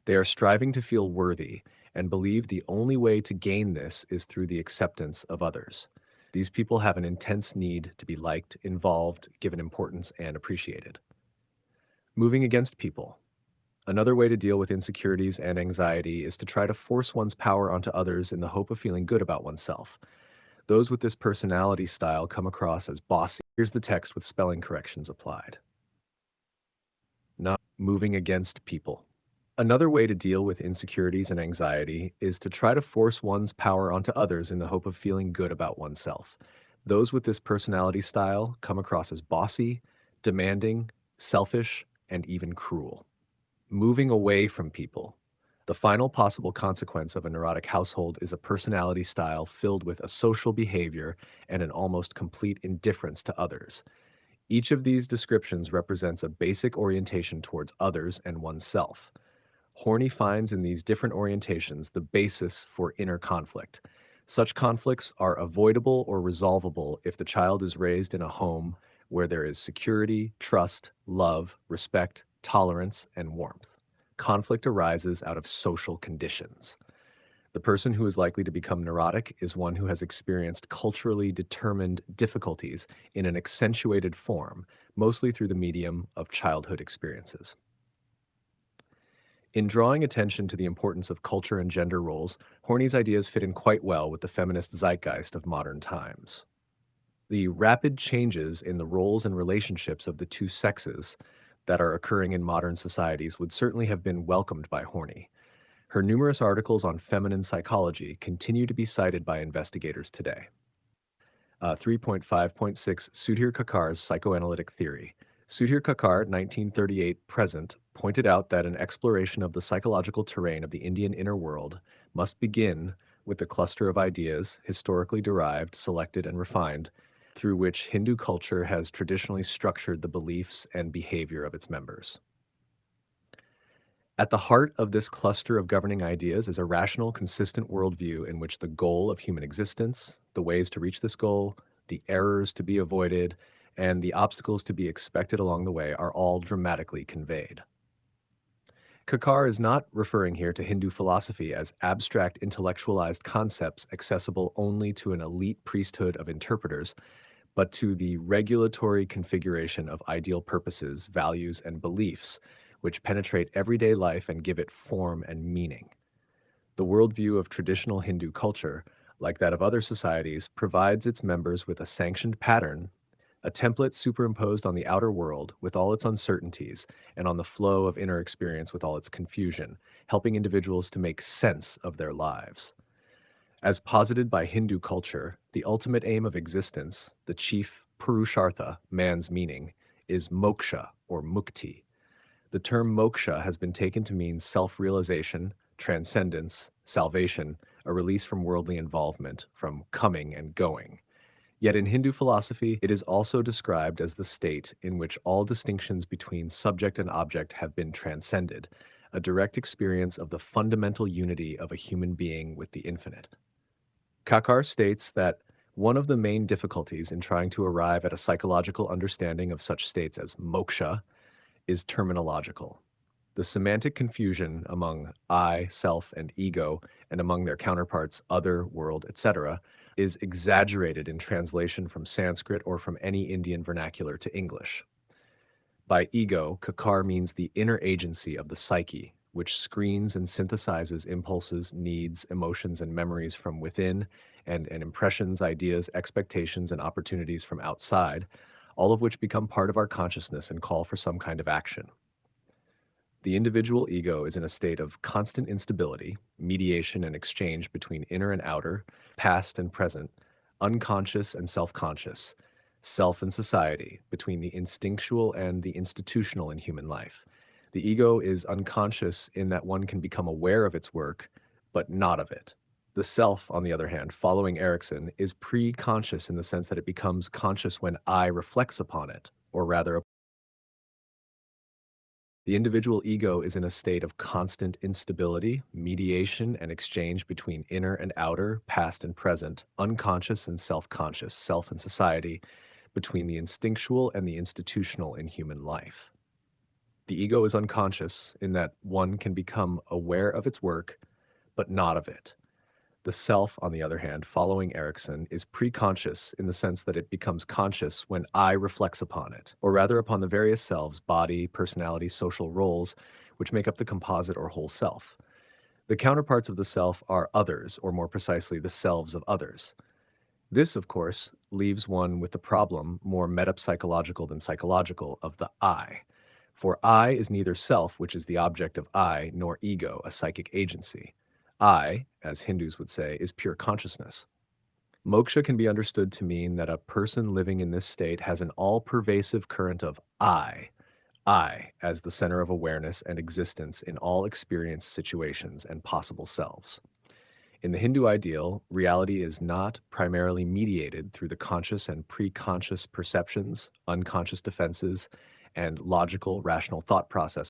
They are striving to feel worthy and believe the only way to gain this is through the acceptance of others. These people have an intense need to be liked, involved, given importance, and appreciated. Moving against people. Another way to deal with insecurities and anxiety is to try to force one's power onto others in the hope of feeling good about oneself. Those with this personality style come across as bossy. Here's the text with spelling corrections applied. Not moving against people. Another way to deal with insecurities and anxiety is to try to force one's power onto others in the hope of feeling good about oneself. Those with this personality style come across as bossy, demanding, selfish, and even cruel. Moving away from people. The final possible consequence of a neurotic household is a personality style filled with asocial behavior and an almost complete indifference to others. Each of these descriptions represents a basic orientation towards others and oneself. Horney finds in these different orientations the basis for inner conflict. Such conflicts are avoidable or resolvable if the child is raised in a home where there is security, trust, love, respect, tolerance, and warmth. Conflict arises out of social conditions. The person who is likely to become neurotic is one who has experienced culturally determined difficulties in an accentuated form, mostly through the medium of childhood experiences. In drawing attention to the importance of culture and gender roles, Horney's ideas fit in quite well with the feminist zeitgeist of modern times. The rapid changes in the roles and relationships of the two sexes that are occurring in modern societies would certainly have been welcomed by Horney. Her numerous articles on feminine psychology continue to be cited by investigators today. 3.5.6 Sudhir Kakar's Psychoanalytic Theory. Sudhir Kakar, 1938 present, pointed out that an exploration of the psychological terrain of the Indian inner world must begin with the cluster of ideas, historically derived, selected, and refined, through which Hindu culture has traditionally structured the beliefs and behavior of its members. At the heart of this cluster of governing ideas is a rational, consistent worldview in which the goal of human existence, the ways to reach this goal, the errors to be avoided, and the obstacles to be expected along the way are all dramatically conveyed. Kakar is not referring here to Hindu philosophy as abstract intellectualized concepts accessible only to an elite priesthood of interpreters, but to the regulatory configuration of ideal purposes, values, and beliefs which penetrate everyday life and give it form and meaning. The worldview of traditional Hindu culture, like that of other societies, provides its members with a sanctioned pattern, a template superimposed on the outer world with all its uncertainties and on the flow of inner experience with all its confusion, helping individuals to make sense of their lives. As posited by Hindu culture, the ultimate aim of existence, the chief purushartha, man's meaning, is moksha or mukti. The term moksha has been taken to mean self-realization, transcendence, salvation, a release from worldly involvement, from coming and going. Yet in Hindu philosophy, it is also described as the state in which all distinctions between subject and object have been transcended, a direct experience of the fundamental unity of a human being with the infinite. Kakar states that one of the main difficulties in trying to arrive at a psychological understanding of such states as moksha is terminological. The semantic confusion among I, self, and ego, and among their counterparts, other, world, etc., is exaggerated in translation from Sanskrit or from any Indian vernacular to English. By ego, kakar means the inner agency of the psyche, which screens and synthesizes impulses, needs, emotions, and memories from within, and impressions, ideas, expectations, and opportunities from outside, all of which become part of our consciousness and call for some kind of action. The individual ego is in a state of constant instability, mediation and exchange between inner and outer, past and present, unconscious and self-conscious, self and society, between the instinctual and the institutional in human life. The ego is unconscious in that one can become aware of its work, but not of it. The self, on the other hand, following Erickson, is pre-conscious in the sense that it becomes conscious when I reflects upon it, or rather, the individual ego is in a state of constant instability, mediation and exchange between inner and outer, past and present, unconscious and self-conscious, self and society, between the instinctual and the institutional in human life. The ego is unconscious in that one can become aware of its work, but not of it. The self, on the other hand, following Erickson, is pre-conscious in the sense that it becomes conscious when I reflects upon it, or rather upon the various selves, body, personality, social roles, which make up the composite or whole self. The counterparts of the self are others, or more precisely, the selves of others. This, of course, leaves one with the problem, more metapsychological than psychological, of the I. For I is neither self, which is the object of I, nor ego, a psychic agency. I, as Hindus would say, is pure consciousness. Moksha can be understood to mean that a person living in this state has an all-pervasive current of I as the center of awareness and existence in all experienced situations and possible selves. In the Hindu ideal, reality is not primarily mediated through the conscious and pre-conscious perceptions, unconscious defenses, and logical, rational thought process.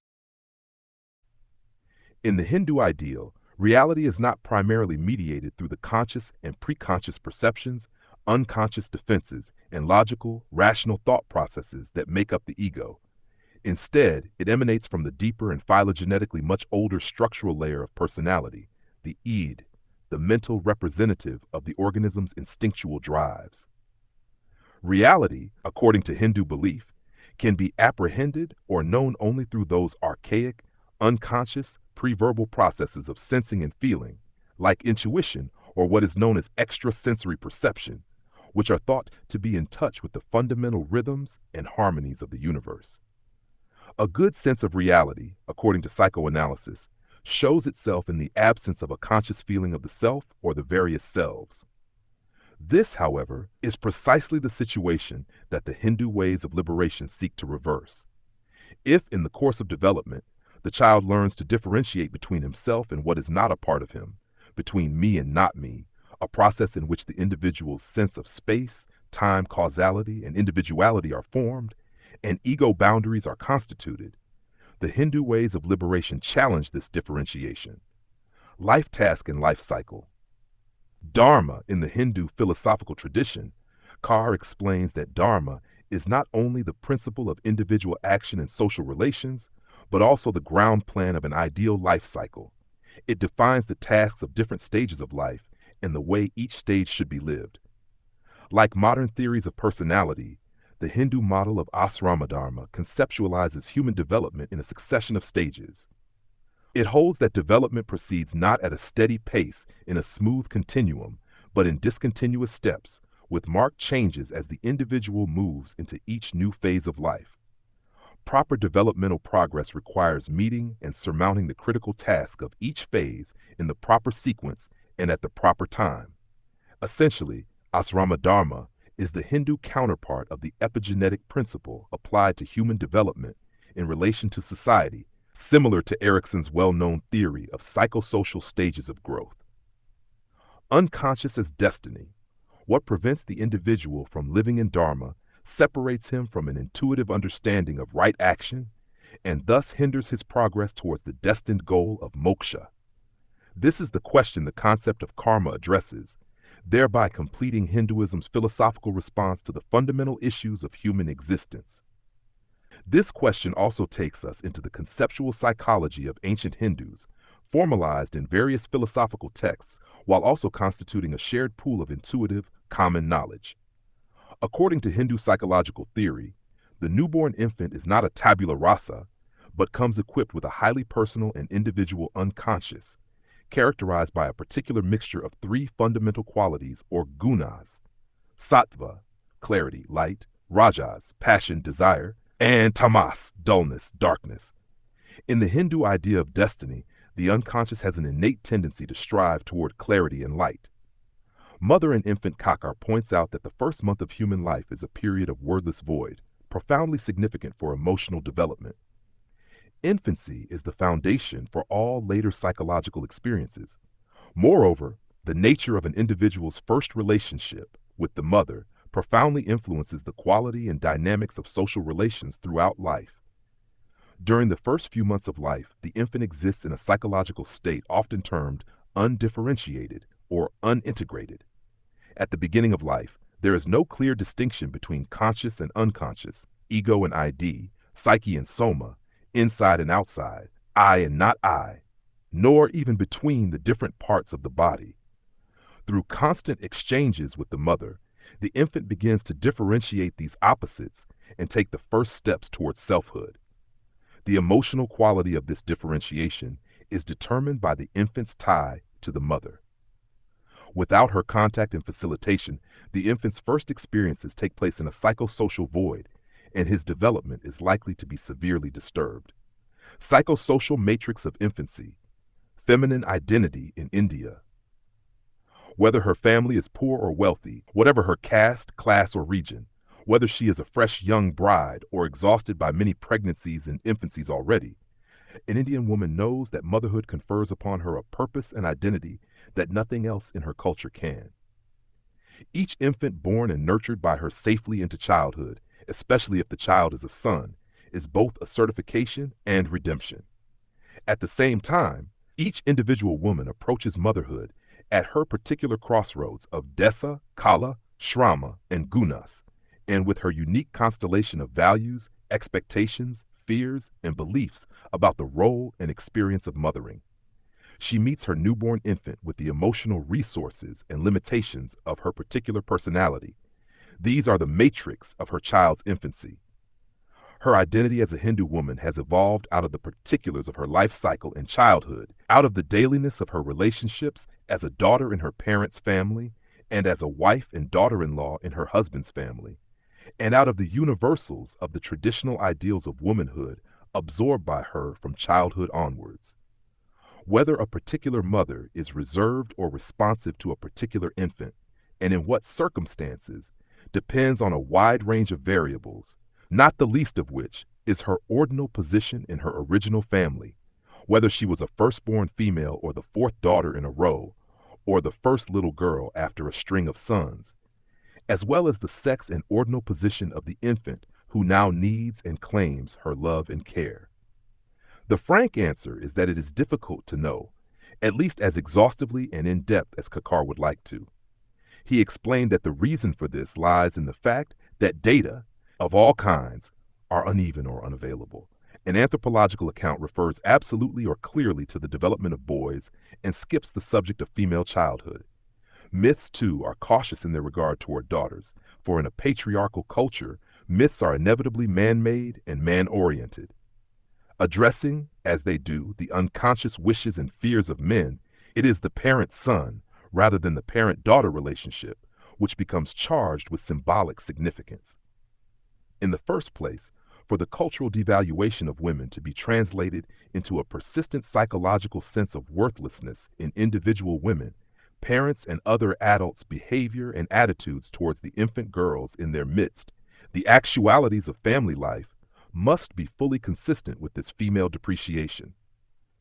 In the Hindu ideal, reality is not primarily mediated through the conscious and preconscious perceptions, unconscious defenses, and logical, rational thought processes that make up the ego. Instead, it emanates from the deeper and phylogenetically much older structural layer of personality, the id, the mental representative of the organism's instinctual drives. Reality, according to Hindu belief, can be apprehended or known only through those archaic, unconscious, pre-verbal processes of sensing and feeling, like intuition or what is known as extrasensory perception, which are thought to be in touch with the fundamental rhythms and harmonies of the universe. A good sense of reality, according to psychoanalysis, shows itself in the absence of a conscious feeling of the self or the various selves. This, however, is precisely the situation that the Hindu ways of liberation seek to reverse. If, in the course of development, the child learns to differentiate between himself and what is not a part of him, between me and not me, a process in which the individual's sense of space, time, causality, and individuality are formed, and ego boundaries are constituted, the Hindu ways of liberation challenge this differentiation. Life task and life cycle. Dharma in the Hindu philosophical tradition, Carr explains that Dharma is not only the principle of individual action and social relations, but also the ground plan of an ideal life cycle. It defines the tasks of different stages of life and the way each stage should be lived. Like modern theories of personality, the Hindu model of asrama dharma conceptualizes human development in a succession of stages. It holds that development proceeds not at a steady pace in a smooth continuum, but in discontinuous steps, with marked changes as the individual moves into each new phase of life. Proper developmental progress requires meeting and surmounting the critical task of each phase in the proper sequence and at the proper time. Essentially, asrama dharma is the Hindu counterpart of the epigenetic principle applied to human development in relation to society, similar to Erickson's well-known theory of psychosocial stages of growth. Unconscious as destiny, what prevents the individual from living in Dharma separates him from an intuitive understanding of right action and thus hinders his progress towards the destined goal of moksha. This is the question the concept of karma addresses, thereby completing Hinduism's philosophical response to the fundamental issues of human existence. This question also takes us into the conceptual psychology of ancient Hindus, formalized in various philosophical texts, while also constituting a shared pool of intuitive, common knowledge. According to Hindu psychological theory, The newborn infant is not a tabula rasa, but comes equipped with a highly personal and individual unconscious, characterized by a particular mixture of three fundamental qualities or gunas: sattva, clarity, light; rajas, passion, desire; and tamas, dullness, darkness. In the Hindu idea of destiny, the unconscious has an innate tendency to strive toward clarity and light. Mother and infant Kakar points out that the first month of human life is a period of wordless void, profoundly significant for emotional development. Infancy is the foundation for all later psychological experiences. Moreover, the nature of an individual's first relationship with the mother profoundly influences the quality and dynamics of social relations throughout life. During the first few months of life, the infant exists in a psychological state often termed undifferentiated or unintegrated. At the beginning of life, there is no clear distinction between conscious and unconscious, ego and ID, psyche and soma, inside and outside, I and not I, nor even between the different parts of the body. Through constant exchanges with the mother, the infant begins to differentiate these opposites and take the first steps towards selfhood. The emotional quality of this differentiation is determined by the infant's tie to the mother. Without her contact and facilitation, the infant's first experiences take place in a psychosocial void, and his development is likely to be severely disturbed. Psychosocial matrix of infancy, feminine identity in India. Whether her family is poor or wealthy, whatever her caste, class, or region, whether she is a fresh young bride or exhausted by many pregnancies and infancies already, an Indian woman knows that motherhood confers upon her a purpose and identity that nothing else in her culture can. Each infant born and nurtured by her safely into childhood, especially if the child is a son, is both a certification and redemption. At the same time, each individual woman approaches motherhood at her particular crossroads of desa, kala, shrama, and gunas, and with her unique constellation of values, expectations, fears, and beliefs about the role and experience of mothering. She meets her newborn infant with the emotional resources and limitations of her particular personality. These are the matrix of her child's infancy. Her identity as a Hindu woman has evolved out of the particulars of her life cycle in childhood, out of the dailiness of her relationships as a daughter in her parents' family and as a wife and daughter-in-law in her husband's family, and out of the universals of the traditional ideals of womanhood absorbed by her from childhood onwards. Whether a particular mother is reserved or responsive to a particular infant, and in what circumstances, depends on a wide range of variables, not the least of which is her ordinal position in her original family, whether she was a firstborn female or the fourth daughter in a row, or the first little girl after a string of sons, as well as the sex and ordinal position of the infant who now needs and claims her love and care. The frank answer is that it is difficult to know, at least as exhaustively and in depth as Kakar would like to. He explained that the reason for this lies in the fact that data, of all kinds, are uneven or unavailable. An anthropological account refers absolutely or clearly to the development of boys and skips the subject of female childhood. Myths, too, are cautious in their regard toward daughters, for in a patriarchal culture, myths are inevitably man-made and man-oriented. Addressing, as they do, the unconscious wishes and fears of men, it is the parent-son, rather than the parent-daughter relationship, which becomes charged with symbolic significance. In the first place, for the cultural devaluation of women to be translated into a persistent psychological sense of worthlessness in individual women, parents and other adults' behavior and attitudes towards the infant girls in their midst, the actualities of family life, must be fully consistent with this female depreciation.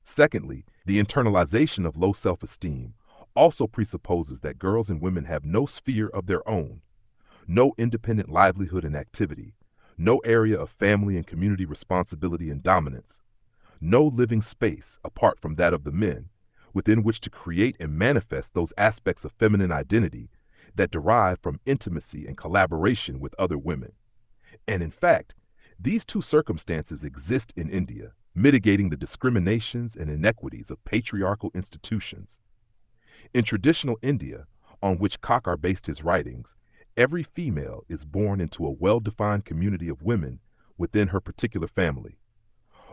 Secondly, the internalization of low self-esteem also presupposes that girls and women have no sphere of their own, no independent livelihood and activity, no area of family and community responsibility and dominance, no living space apart from that of the men, within which to create and manifest those aspects of feminine identity that derive from intimacy and collaboration with other women. And in fact, these two circumstances exist in India, mitigating the discriminations and inequities of patriarchal institutions. In traditional India, on which Kakar based his writings, every female is born into a well-defined community of women within her particular family.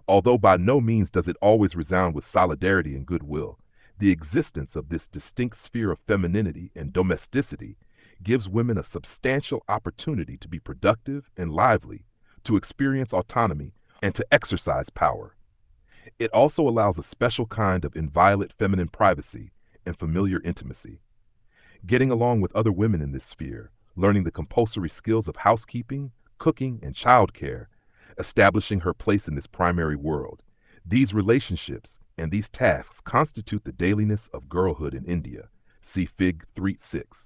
Although by no means does it always resound with solidarity and goodwill, the existence of this distinct sphere of femininity and domesticity gives women a substantial opportunity to be productive and lively, to experience autonomy, and to exercise power. It also allows a special kind of inviolate feminine privacy and familiar intimacy. Getting along with other women in this sphere, learning the compulsory skills of housekeeping, cooking, and childcare, establishing her place in this primary world. These relationships and these tasks constitute the dailiness of girlhood in India. See Fig 3.6.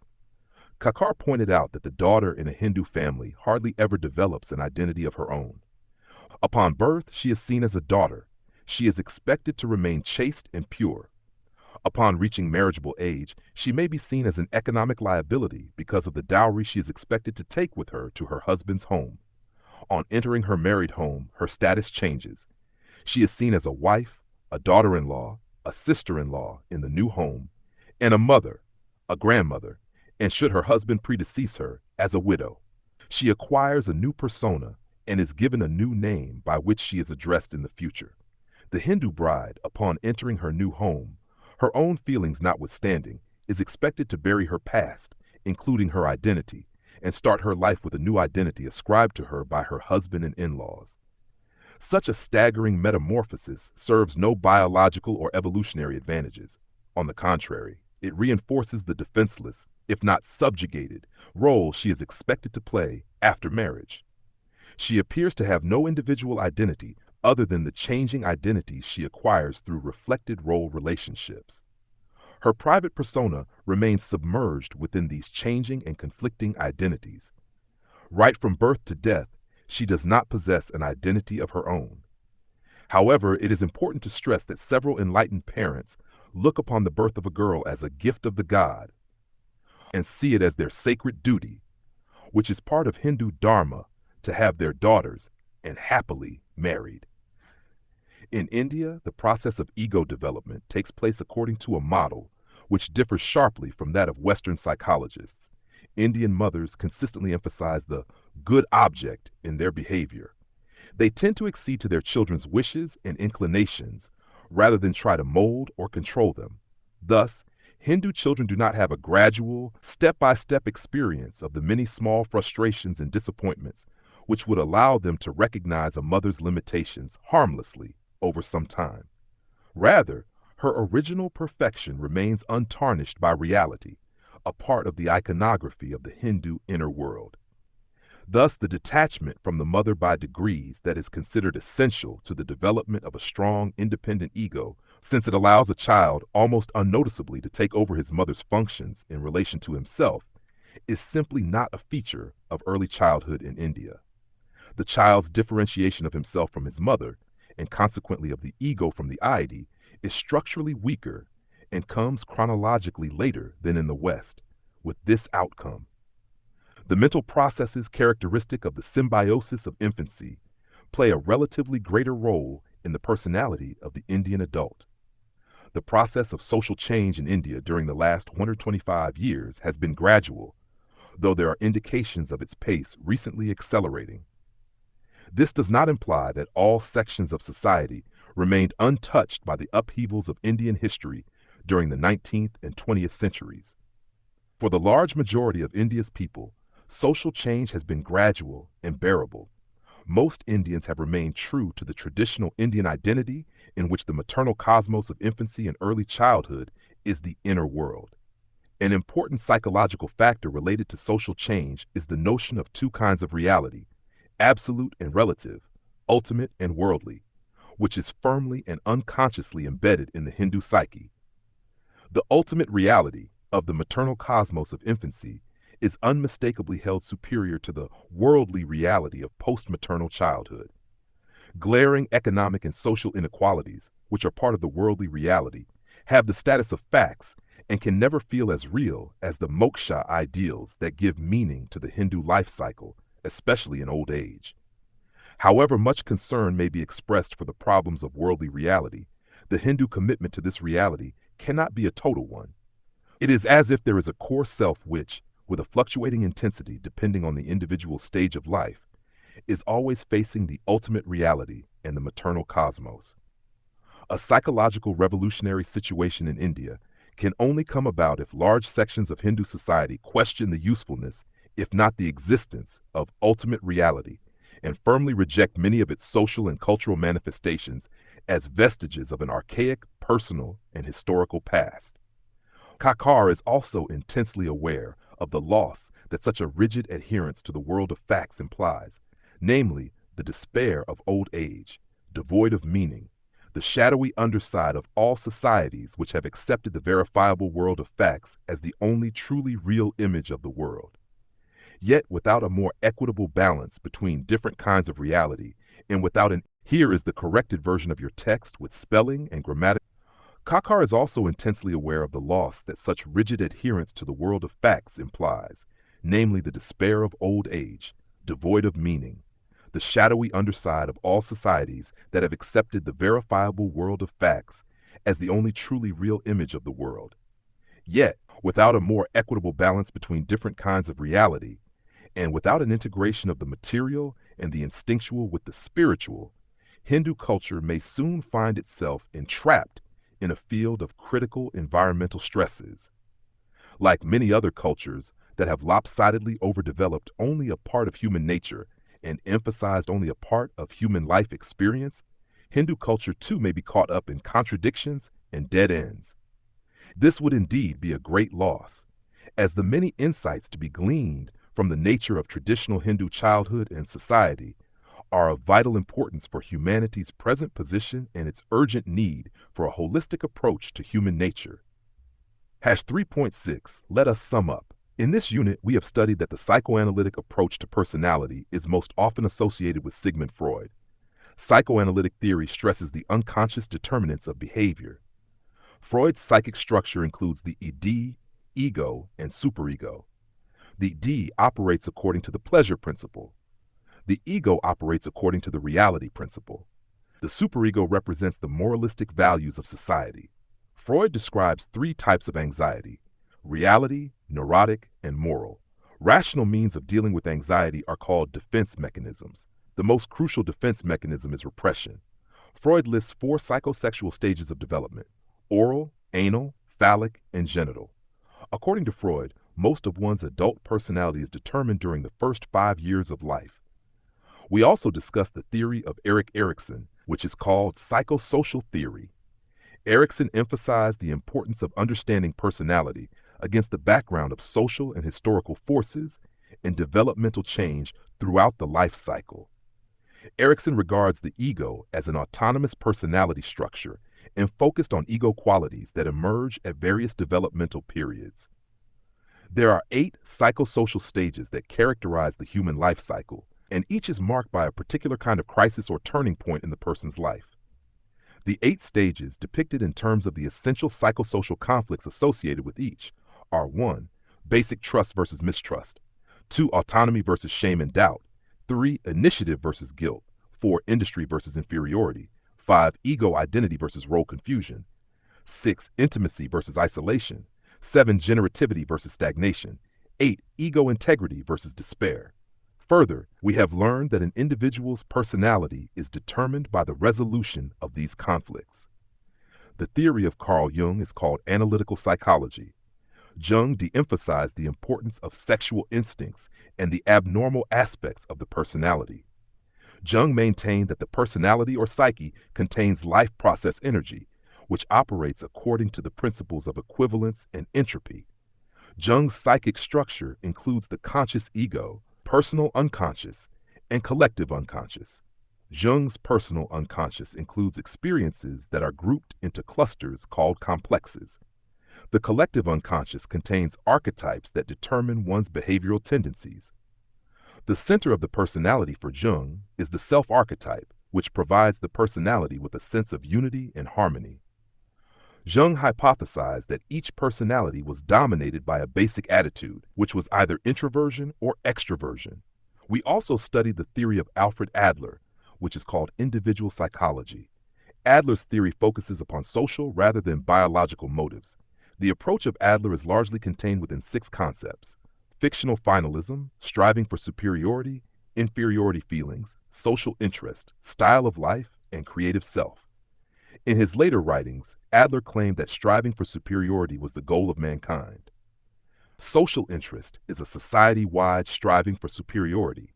Kakar pointed out that the daughter in a Hindu family hardly ever develops an identity of her own. Upon birth, she is seen as a daughter. She is expected to remain chaste and pure. Upon reaching marriageable age, she may be seen as an economic liability because of the dowry she is expected to take with her to her husband's home. On entering her married home, her status changes. She is seen as a wife, a daughter-in-law, a sister-in-law in the new home, and a mother, a grandmother, and should her husband predecease her, as a widow. She acquires a new persona and is given a new name by which she is addressed in the future. The Hindu bride, upon entering her new home, her own feelings notwithstanding, is expected to bury her past, including her identity, and start her life with a new identity ascribed to her by her husband and in-laws. Such a staggering metamorphosis serves no biological or evolutionary advantages. On the contrary, it reinforces the defenseless, if not subjugated, role she is expected to play after marriage. She appears to have no individual identity other than the changing identities she acquires through reflected role relationships. Her private persona remains submerged within these changing and conflicting identities. Right from birth to death, she does not possess an identity of her own. However, it is important to stress that several enlightened parents look upon the birth of a girl as a gift of the god and see it as their sacred duty, which is part of Hindu dharma, to have their daughters, and happily, married. In India, the process of ego development takes place according to a model which differs sharply from that of Western psychologists. Indian mothers consistently emphasize the good object in their behavior. They tend to accede to their children's wishes and inclinations rather than try to mold or control them. Thus, Hindu children do not have a gradual, step-by-step experience of the many small frustrations and disappointments which would allow them to recognize a mother's limitations harmlessly over some time. Rather, her original perfection remains untarnished by reality, a part of the iconography of the Hindu inner world. Thus, the detachment from the mother by degrees that is considered essential to the development of a strong, independent ego, since it allows a child almost unnoticeably to take over his mother's functions in relation to himself, is simply not a feature of early childhood in India. The child's differentiation of himself from his mother, and consequently of the ego from the eidi, is structurally weaker and comes chronologically later than in the West, with this outcome. The mental processes characteristic of the symbiosis of infancy play a relatively greater role in the personality of the Indian adult. The process of social change in India during the last 125 years has been gradual, though there are indications of its pace recently accelerating. This does not imply that all sections of society remained untouched by the upheavals of Indian history during the 19th and 20th centuries. For the large majority of India's people, social change has been gradual and bearable. Most Indians have remained true to the traditional Indian identity in which the maternal cosmos of infancy and early childhood is the inner world. An important psychological factor related to social change is the notion of two kinds of reality, absolute and relative, ultimate and worldly, which is firmly and unconsciously embedded in the Hindu psyche. The ultimate reality of the maternal cosmos of infancy is unmistakably held superior to the worldly reality of post-maternal childhood. Glaring economic and social inequalities, which are part of the worldly reality, have the status of facts and can never feel as real as the moksha ideals that give meaning to the Hindu life cycle, especially in old age. However much concern may be expressed for the problems of worldly reality, the Hindu commitment to this reality cannot be a total one. It is as if there is a core self which, with a fluctuating intensity depending on the individual stage of life, is always facing the ultimate reality and the maternal cosmos. A psychological revolutionary situation in India can only come about if large sections of Hindu society question the usefulness, if not the existence, of ultimate reality and firmly reject many of its social and cultural manifestations as vestiges of an archaic, personal, and historical past. Kakar is also intensely aware of the loss that such a rigid adherence to the world of facts implies, namely, the despair of old age, devoid of meaning, the shadowy underside of all societies which have accepted the verifiable world of facts as the only truly real image of the world. Yet without a more equitable balance between different kinds of reality, and without an here is the corrected version of your text with spelling and grammatical. Kakar is also intensely aware of the loss that such rigid adherence to the world of facts implies, namely the despair of old age, devoid of meaning, the shadowy underside of all societies that have accepted the verifiable world of facts as the only truly real image of the world. Yet, without a more equitable balance between different kinds of reality, and without an integration of the material and the instinctual with the spiritual, Hindu culture may soon find itself entrapped in a field of critical environmental stresses. Like many other cultures that have lopsidedly overdeveloped only a part of human nature and emphasized only a part of human life experience, Hindu culture too may be caught up in contradictions and dead ends. This would indeed be a great loss, as the many insights to be gleaned from the nature of traditional Hindu childhood and society are of vital importance for humanity's present position and its urgent need for a holistic approach to human nature. Hash 3.6, let us sum up. In this unit, we have studied that the psychoanalytic approach to personality is most often associated with Sigmund Freud. Psychoanalytic theory stresses the unconscious determinants of behavior. Freud's psychic structure includes the id, ego, and superego. The D operates according to the pleasure principle. The ego operates according to the reality principle. The superego represents the moralistic values of society. Freud describes three types of anxiety: reality, neurotic, and moral. Rational means of dealing with anxiety are called defense mechanisms. The most crucial defense mechanism is repression. Freud lists four psychosexual stages of development: oral, anal, phallic, and genital. According to Freud, most of one's adult personality is determined during the first 5 years of life. We also discussed the theory of Erik Erikson, which is called psychosocial theory. Erikson emphasized the importance of understanding personality against the background of social and historical forces and developmental change throughout the life cycle. Erikson regards the ego as an autonomous personality structure and focused on ego qualities that emerge at various developmental periods. There are 8 psychosocial stages that characterize the human life cycle, and each is marked by a particular kind of crisis or turning point in the person's life. The 8 stages, depicted in terms of the essential psychosocial conflicts associated with each, are 1. Basic trust versus mistrust, 2. Autonomy versus shame and doubt, 3. Initiative versus guilt, 4. Industry versus inferiority, 5. Ego identity versus role confusion, 6. Intimacy versus isolation, 7. Generativity versus stagnation, 8. Ego integrity versus despair. Further, we have learned that an individual's personality is determined by the resolution of these conflicts. The theory of Carl Jung is called analytical psychology. Jung de-emphasized the importance of sexual instincts and the abnormal aspects of the personality. Jung maintained that the personality or psyche contains life process energy, which operates according to the principles of equivalence and entropy. Jung's psychic structure includes the conscious ego, personal unconscious, and collective unconscious. Jung's personal unconscious includes experiences that are grouped into clusters called complexes. The collective unconscious contains archetypes that determine one's behavioral tendencies. The center of the personality for Jung is the self-archetype, which provides the personality with a sense of unity and harmony. Jung hypothesized that each personality was dominated by a basic attitude, which was either introversion or extroversion. We also studied the theory of Alfred Adler, which is called individual psychology. Adler's theory focuses upon social rather than biological motives. The approach of Adler is largely contained within 6 concepts: fictional finalism, striving for superiority, inferiority feelings, social interest, style of life, and creative self. In his later writings, Adler claimed that striving for superiority was the goal of mankind. Social interest is a society-wide striving for superiority.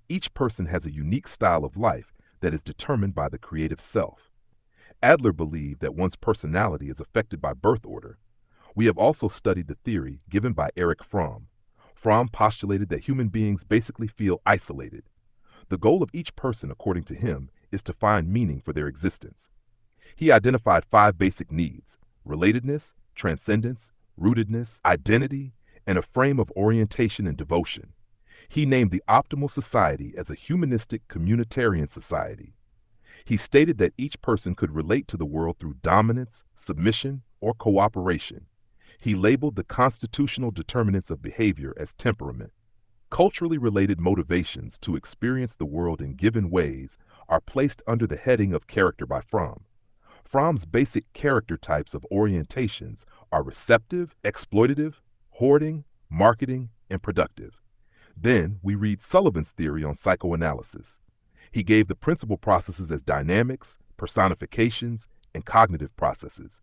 Each person has a unique style of life that is determined by the creative self. Adler believed that one's personality is affected by birth order. We have also studied the theory given by Erich Fromm. Fromm postulated that human beings basically feel isolated. The goal of each person, according to him, is to find meaning for their existence. He identified 5 basic needs: relatedness, transcendence, rootedness, identity, and a frame of orientation and devotion. He named the optimal society as a humanistic communitarian society. He stated that each person could relate to the world through dominance, submission, or cooperation. He labeled the constitutional determinants of behavior as temperament. Culturally related motivations to experience the world in given ways are placed under the heading of character by Fromm. Fromm's basic character types of orientations are receptive, exploitative, hoarding, marketing, and productive. Then we read Sullivan's theory on psychoanalysis. He gave the principal processes as dynamics, personifications, and cognitive processes.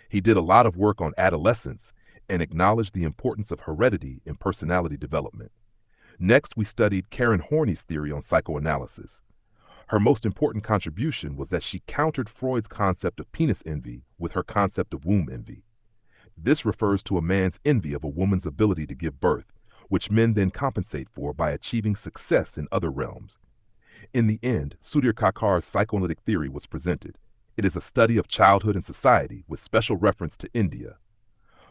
He did a lot of work on adolescence and acknowledged the importance of heredity in personality development. Next, we studied Karen Horney's theory on psychoanalysis. Her most important contribution was that she countered Freud's concept of penis envy with her concept of womb envy. This refers to a man's envy of a woman's ability to give birth, which men then compensate for by achieving success in other realms. In the end, Sudhir Kakar's psychoanalytic theory was presented. It is a study of childhood and society with special reference to India.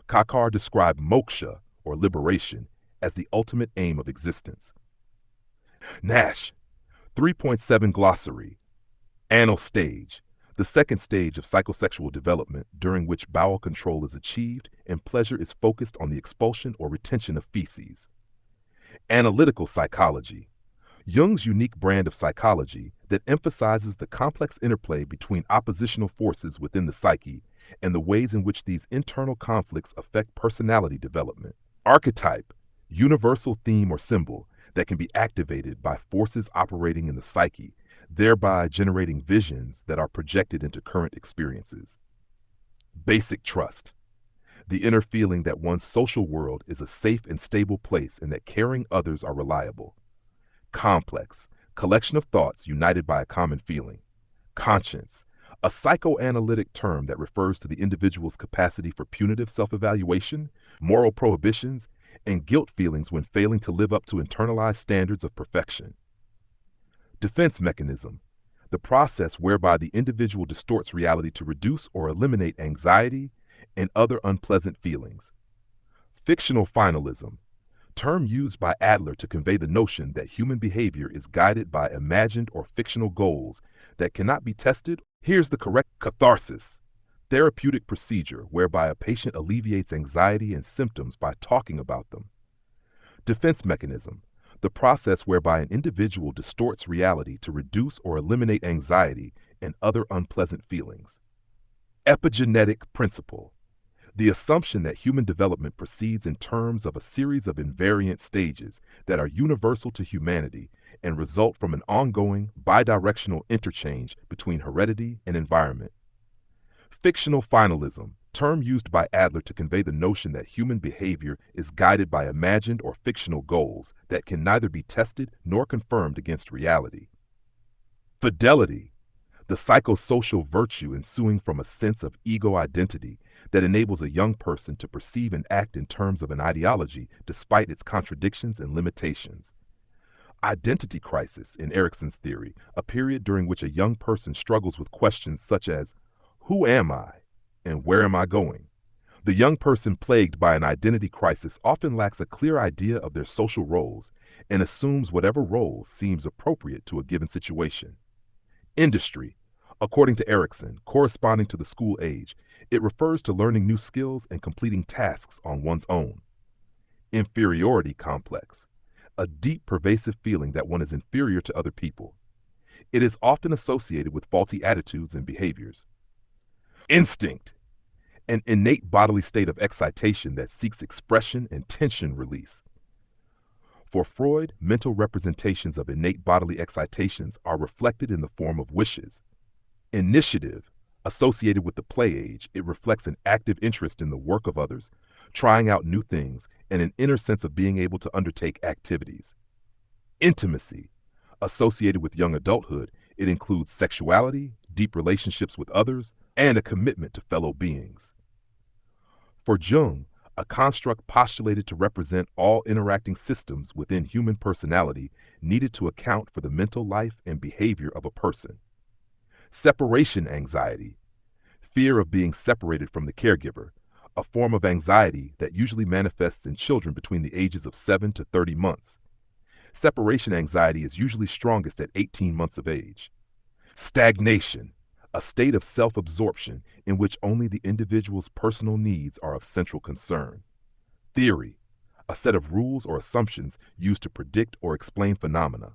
Kakar described moksha, or liberation, as the ultimate aim of existence. Nash, 3.7 Glossary. Anal stage, the second stage of psychosexual development during which bowel control is achieved and pleasure is focused on the expulsion or retention of feces. Analytical psychology, Jung's unique brand of psychology that emphasizes the complex interplay between oppositional forces within the psyche and the ways in which these internal conflicts affect personality development. Archetype, universal theme or symbol that can be activated by forces operating in the psyche, thereby generating visions that are projected into current experiences. Basic trust, the inner feeling that one's social world is a safe and stable place and that caring others are reliable. Complex, collection of thoughts united by a common feeling. Conscience, a psychoanalytic term that refers to the individual's capacity for punitive self-evaluation, moral prohibitions, and guilt feelings when failing to live up to internalized standards of perfection. Defense mechanism, the process whereby the individual distorts reality to reduce or eliminate anxiety and other unpleasant feelings. Fictional finalism, term used by Adler to convey the notion that human behavior is guided by imagined or fictional goals that cannot be tested. Here's the correct catharsis, therapeutic procedure whereby a patient alleviates anxiety and symptoms by talking about them. Defense mechanism, the process whereby an individual distorts reality to reduce or eliminate anxiety and other unpleasant feelings. Epigenetic principle, the assumption that human development proceeds in terms of a series of invariant stages that are universal to humanity and result from an ongoing bidirectional interchange between heredity and environment. Fictional finalism, term used by Adler to convey the notion that human behavior is guided by imagined or fictional goals that can neither be tested nor confirmed against reality. Fidelity, the psychosocial virtue ensuing from a sense of ego identity that enables a young person to perceive and act in terms of an ideology despite its contradictions and limitations. Identity crisis, in Erikson's theory, a period during which a young person struggles with questions such as, who am I and where am I going? The young person plagued by an identity crisis often lacks a clear idea of their social roles and assumes whatever role seems appropriate to a given situation. Industry, according to Erikson, corresponding to the school age, it refers to learning new skills and completing tasks on one's own. Inferiority complex, a deep, pervasive feeling that one is inferior to other people. It is often associated with faulty attitudes and behaviors. Instinct, an innate bodily state of excitation that seeks expression and tension release. For Freud, mental representations of innate bodily excitations are reflected in the form of wishes. Initiative, associated with the play age, it reflects an active interest in the work of others, trying out new things, and an inner sense of being able to undertake activities. Intimacy, associated with young adulthood, it includes sexuality, deep relationships with others, and a commitment to fellow beings. For Jung, a construct postulated to represent all interacting systems within human personality needed to account for the mental life and behavior of a person. Separation anxiety, fear of being separated from the caregiver, a form of anxiety that usually manifests in children between the ages of 7 to 30 months. Separation anxiety is usually strongest at 18 months of age. Stagnation, a state of self-absorption in which only the individual's personal needs are of central concern. Theory, a set of rules or assumptions used to predict or explain phenomena.